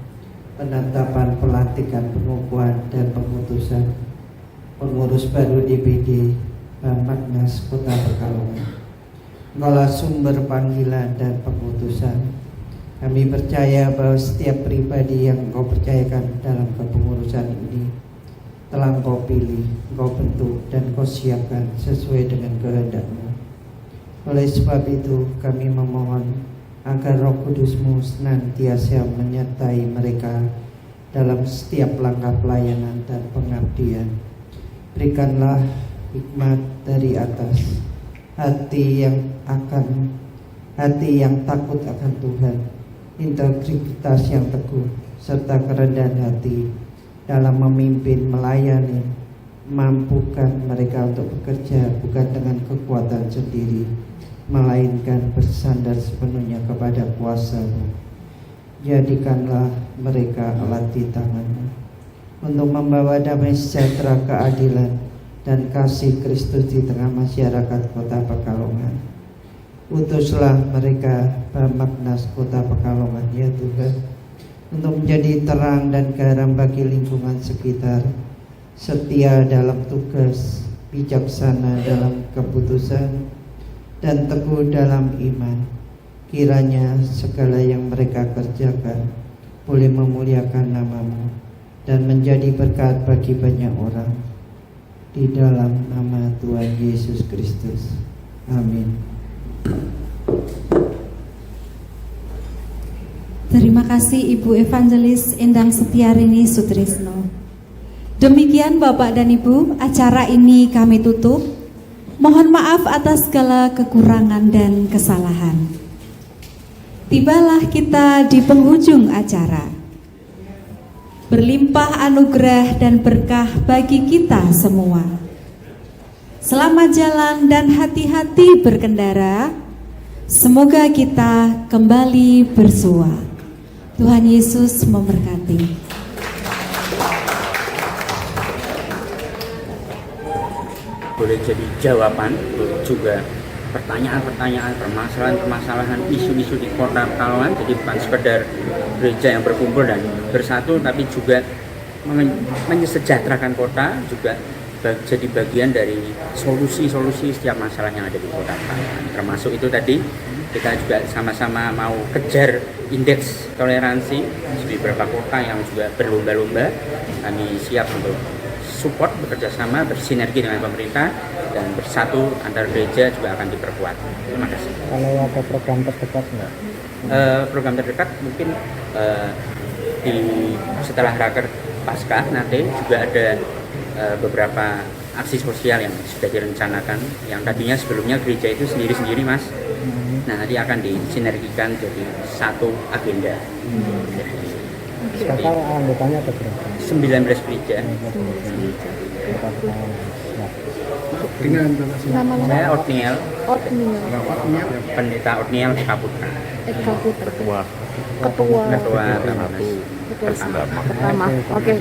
penetapan, pelantikan, pengukuhan dan pengutusan pengurus baru DPD Bamaknas Kota Pekalongan. Engkaulah sumber panggilan dan pengutusan. Kami percaya bahwa setiap pribadi yang Engkau percayakan dalam kepengurusan ini telah Engkau pilih, Engkau bentuk dan Engkau siapkan sesuai dengan kehendak-Mu. Oleh sebab itu kami memohon agar Roh Kudus-Mu senantiasa menyertai mereka dalam setiap langkah pelayanan dan pengabdian. Berikanlah hikmat dari atas, hati yang takut akan Tuhan, integritas yang teguh, serta kerendahan hati dalam memimpin, melayani. Mampukan mereka untuk bekerja bukan dengan kekuatan sendiri, melainkan bersandar sepenuhnya kepada kuasa-Mu. Jadikanlah mereka alat di tangan-Mu. untuk membawa damai sejahtera, keadilan, dan kasih Kristus di tengah masyarakat Kota Pekalongan. Utuslah mereka Bamaknas Kota Pekalongan ya Tuhan, untuk menjadi terang dan garam bagi lingkungan sekitar, setia dalam tugas, bijaksana dalam keputusan, dan teguh dalam iman. Kiranya segala yang mereka kerjakan boleh memuliakan nama-Mu dan menjadi berkat bagi banyak orang. Di dalam nama Tuhan Yesus Kristus. Amin. Terima kasih Ibu Evangelis Endang Setiarini Sutrisno. Demikian Bapak dan Ibu, acara ini kami tutup. Mohon maaf atas segala kekurangan dan kesalahan. Tibalah kita di penghujung acara. Berlimpah anugerah dan berkah bagi kita semua. Selamat jalan dan hati-hati berkendara. Semoga kita kembali bersua. Tuhan Yesus memberkati. Boleh jadi jawaban, boleh juga pertanyaan-pertanyaan, permasalahan-permasalahan, isu-isu di Kota Pekalongan. Jadi bukan sekedar gereja yang berkumpul dan bersatu, tapi juga mensejahterakan kota, juga jadi bagian dari solusi-solusi setiap masalah yang ada di Kota Pekalongan. Termasuk itu tadi kita juga sama-sama mau kejar indeks toleransi di beberapa kota yang juga berlomba-lomba. Kami siap untuk support, bekerja sama, bersinergi dengan pemerintah, dan bersatu antar gereja juga akan diperkuat. Terima kasih. Kalau ada program terdekat nggak? Program terdekat mungkin setelah Raker Paskah nanti juga ada beberapa aksi sosial yang sudah direncanakan, yang tadinya sebelumnya gereja itu sendiri-sendiri Mas. Nah, nanti akan disinergikan jadi satu agenda. Total anggotanya ada berapa? 19 gereja. Dengan saya Otniel. Pendeta Otniel Kaputra. Ketua pertama. Oke.